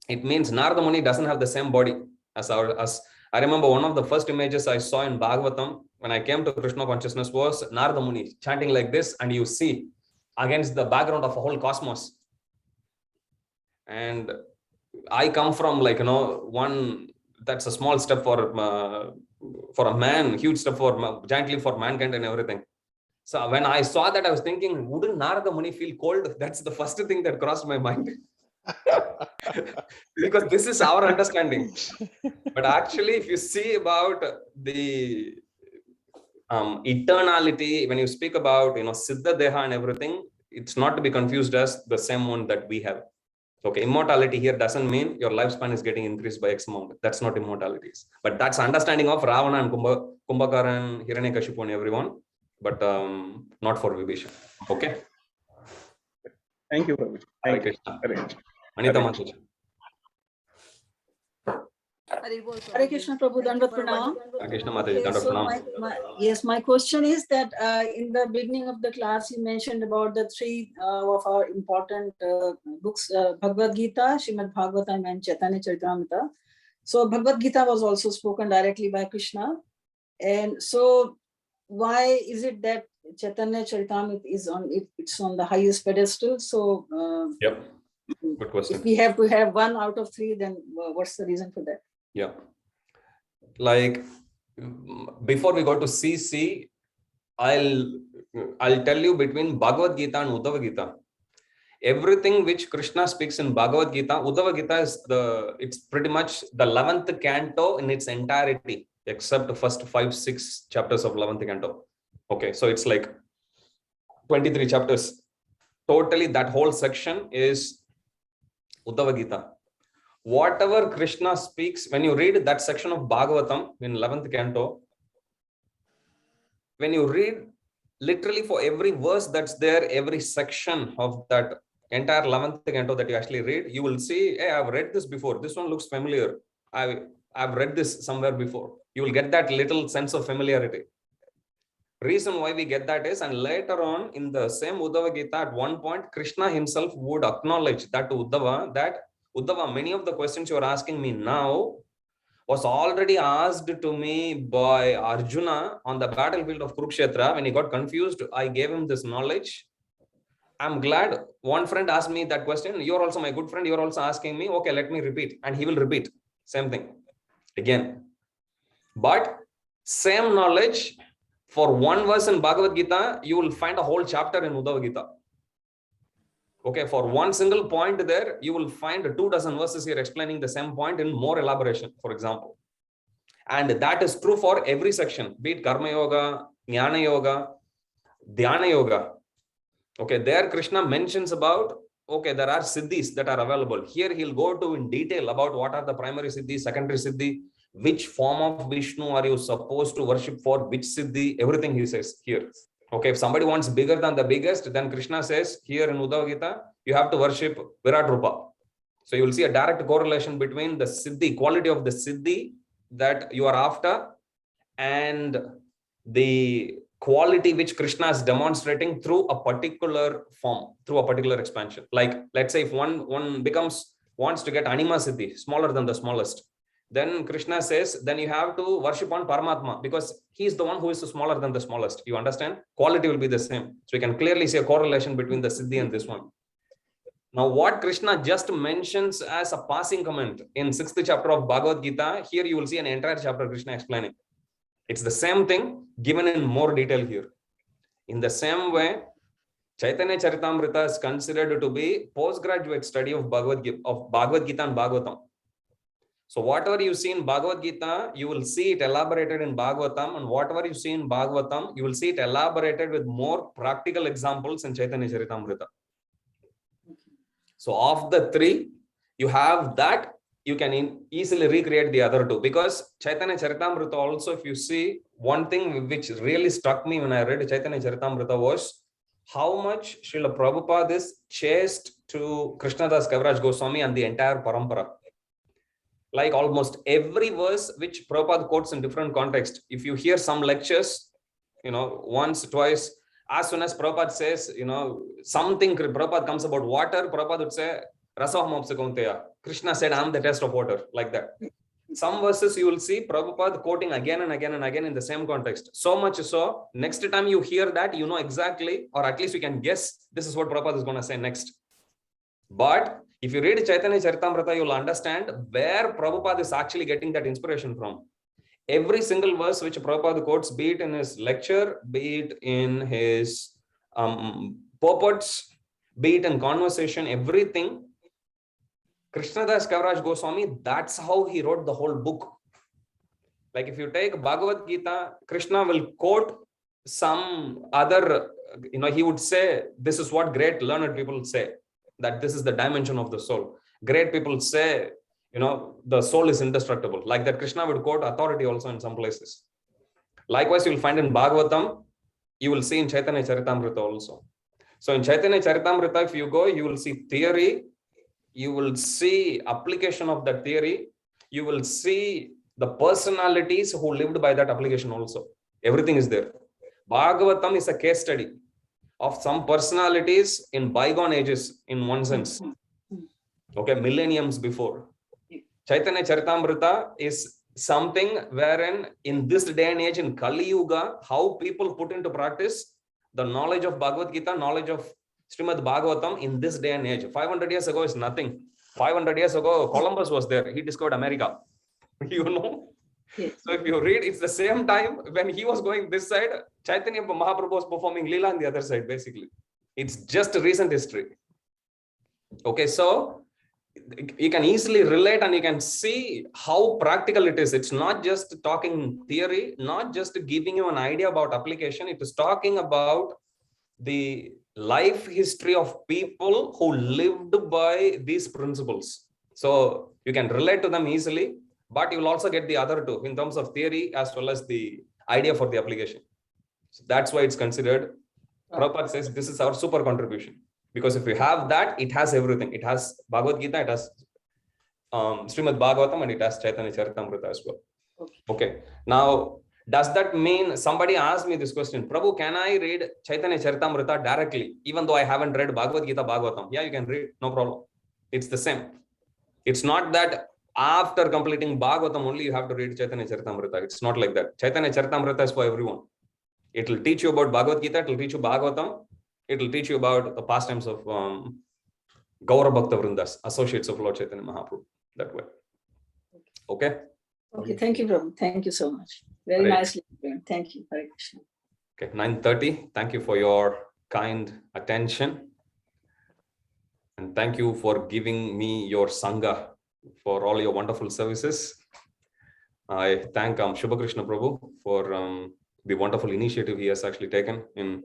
It means Narada Muni doesn't have the same body as I remember one of the first images I saw in Bhagavatam when I came to Krishna consciousness was Narada Muni chanting like this, and you see against the background of a whole cosmos. And I come from that's a small step for a man, huge step for giant leap for mankind and everything. So when I saw that, I was thinking, wouldn't Narada Muni feel cold? That's the first thing that crossed my mind. Because this is our understanding. But actually, if you see about the eternality, when you speak about Siddha Deha and everything, it's not to be confused as the same one that we have. Okay, immortality here doesn't mean your lifespan is getting increased by X amount. That's not immortality. But that's understanding of Ravana and Kumbhakaran, Hiranyakashipu and everyone, but not for Vibhishan. Okay. Thank you, Prabhuji. Thank you. Anita Mataji. Hare Krishna, Prabhu, Dandavat Pranam. Hare Krishna Mataji, Dandavat Pranam. My question is that in the beginning of the class, you mentioned about the three of our important books, Bhagavad Gita, Srimad Bhagavatam, and Chaitanya Charitamrita. So Bhagavad Gita was also spoken directly by Krishna. And so why is it that Chaitanya Charitamrita is it's on the highest pedestal? So yep. Good question. If we have to have one out of three, then what's the reason for that? Yeah. Like before we go to CC, I'll tell you between Bhagavad Gita and Uddhava Gita. Everything which Krishna speaks in Bhagavad Gita, Uddhava Gita is it's pretty much the 11th canto in its entirety, except the first 5-6 chapters of 11th canto. Okay, so it's like 23 chapters. Totally, that whole section is Uddhava Gita. Whatever Krishna speaks, when you read that section of Bhagavatam in 11th canto, when you read literally for every verse that's there, every section of that entire 11th canto that you actually read, you will see, hey, I've read this before. This one looks familiar. I've read this somewhere before. You will get that little sense of familiarity. Reason why we get that is, and later on in the same Uddhava Gita, at one point, Krishna himself would acknowledge that to Uddhava, that Uddhava, many of the questions you are asking me now was already asked to me by Arjuna on the battlefield of Kurukshetra. When he got confused, I gave him this knowledge. I'm glad one friend asked me that question. You're also my good friend. You're also asking me. Okay, let me repeat. And he will repeat. Same thing again. But same knowledge for one verse in Bhagavad Gita, you will find a whole chapter in Uddhava Gita. Okay, for one single point there, you will find 24 verses here explaining the same point in more elaboration, for example. And that is true for every section, be it Karma Yoga, Jnana Yoga, Dhyana Yoga. Okay, there Krishna mentions about, okay, there are siddhis that are available. Here he'll go to in detail about what are the primary siddhi, secondary siddhi, which form of Vishnu are you supposed to worship for, which siddhi, everything he says here. Okay, if somebody wants bigger than the biggest, then Krishna says here in Uddhava Gita, you have to worship Virat Rupa. So you will see a direct correlation between the siddhi, quality of the siddhi that you are after, and the quality which Krishna is demonstrating through a particular form, through a particular expansion. Like, let's say if one wants to get Anima Siddhi, smaller than the smallest, then Krishna says, then you have to worship on Paramatma, because he is the one who is smaller than the smallest. You understand? Quality will be the same. So you can clearly see a correlation between the Siddhi and this one. Now, what Krishna just mentions as a passing comment in 6th chapter of Bhagavad Gita, here you will see an entire chapter Krishna explaining. It's the same thing given in more detail here. In the same way, Chaitanya Charitamrita is considered to be postgraduate study of Bhagavad Gita and Bhagavatam. So whatever you see in Bhagavad Gita, you will see it elaborated in Bhagavatam, and whatever you see in Bhagavatam, you will see it elaborated with more practical examples in Chaitanya Charitamrita. So of the three, you have that, you can easily recreate the other two, because Chaitanya Charitamrita also, if you see, one thing which really struck me when I read Chaitanya Charitamrita was how much Srila Prabhupada is chaste to Krishnadas Kaviraj Goswami and the entire parampara. Like almost every verse which Prabhupada quotes in different contexts, if you hear some lectures, once, twice, as soon as Prabhupada says, something, Prabhupada comes about water, Prabhupada would say, Krishna said, I'm the test of water, like that. Some verses you will see Prabhupada quoting again and again and again in the same context. So much so, next time you hear that, you know exactly, or at least you can guess, this is what Prabhupada is going to say next. But if you read Chaitanya Charitamrita, you will understand where Prabhupada is actually getting that inspiration from. Every single verse which Prabhupada quotes, be it in his lecture, be it in his purports, be it in conversation, everything, Krishnadas Kaviraj Goswami, that's how he wrote the whole book. Like if you take Bhagavad Gita, Krishna will quote some other, he would say, this is what great learned people say, that this is the dimension of the soul. Great people say, the soul is indestructible. Like that, Krishna would quote authority also in some places. Likewise, you will find in Bhagavatam, you will see in Chaitanya Charitamrita also. So in Chaitanya Charitamrita, if you go, you will see theory, you will see application of that theory, you will see the personalities who lived by that application also. Everything is there. Bhagavatam is a case study of some personalities in bygone ages, in one sense. Okay, millenniums before. Chaitanya Charitamrita is something wherein in this day and age, in Kali Yuga, how people put into practice the knowledge of Bhagavad Gita, knowledge of Srimad Bhagavatam in this day and age. 500 years ago is nothing. 500 years ago, Columbus was there. He discovered America. Yes. So if you read, it's the same time when he was going this side, Chaitanya Mahaprabhu was performing Leela on the other side, basically. It's just recent history. Okay, so you can easily relate and you can see how practical it is. It's not just talking theory, not just giving you an idea about application. It is talking about the life history of people who lived by these principles. So you can relate to them easily, but you will also get the other two in terms of theory as well as the idea for the application. So that's why it's considered, Prabhupada says, this is our super contribution. Because if you have that, it has everything. It has Bhagavad Gita, it has Srimad Bhagavatam, and it has Chaitanya Charitamrita as well. Okay. Now, does that mean, somebody asked me this question, Prabhu, can I read Chaitanya Charitamrita directly, even though I haven't read Bhagavad Gita, Bhagavatam? Yeah, you can read, no problem. It's the same. It's not that after completing Bhagavatam only you have to read Chaitanya Charitamrita. It's not like that. Chaitanya Charitamrita is for everyone. It will teach you about Bhagavad Gita, it will teach you Bhagavatam, it will teach you about the pastimes of Gaura Bhakta Vrindas, associates of Lord Chaitanya Mahaprabhu, that way. Okay? Okay, thank you, Prabhu. Thank you so much. Very nicely explained. Thank you. Hare Krishna. Okay, 9:30. Thank you for your kind attention. And thank you for giving me your Sangha for all your wonderful services. I thank Shubha Krishna Prabhu for the wonderful initiative he has actually taken in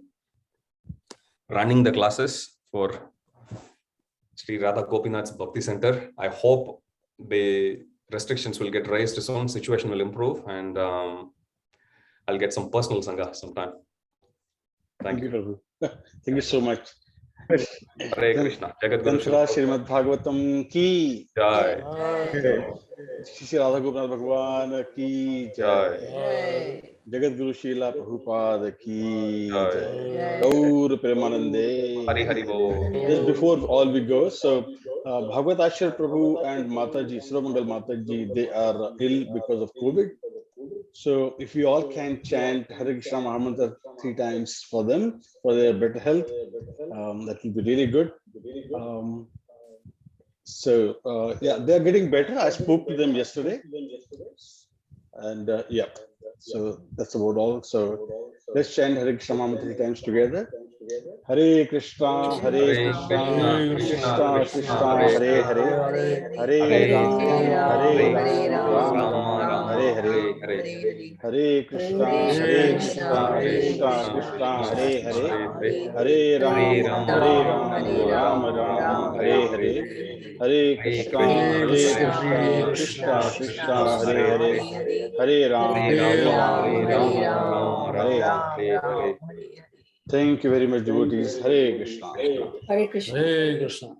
running the classes for Sri Radha Gopinath's Bhakti Center. I hope the restrictions will get raised soon, situation will improve, and I'll get some personal Sangha sometime. Thank you. Prabhu. Thank you so much. Hare Krishna. Jagat Guru Tantra Srimad Bhagavatam ki Jai. Shri Radha Gopinath Bhagwan ki jai. Jagat Guru Srila Prabhupada ki jai. Gaur Premanande. Hari Hari Bo. Just before all we go, so GhanashyamPrabhu Prabhu and Mataji, Suramangal Mataji, they are ill because of COVID. So if we all can chant Hare Krishna Mahamantra 3 times for them, for their better health, that will be really good. Yeah, they are getting better. I spoke to them yesterday. And yeah, so that's about all. So let's chant Hare Krishna Mahamantra 3 times together. Hare Krishna, Hare Krishna, Krishna Krishna, Hare Hare, Hare Ram, Ram, Hare Hare. Hare Krishna, Hare Krishna, Krishna Krishna, Hare Hare, Hare Ram, Ram, Hare Hare. Hare Krishna, Krishna Krishna, Hare Hare, Hare Ram, Hare Hare. Thank you very much, devotees. Hare Krishna. Hare Krishna. Hare Krishna.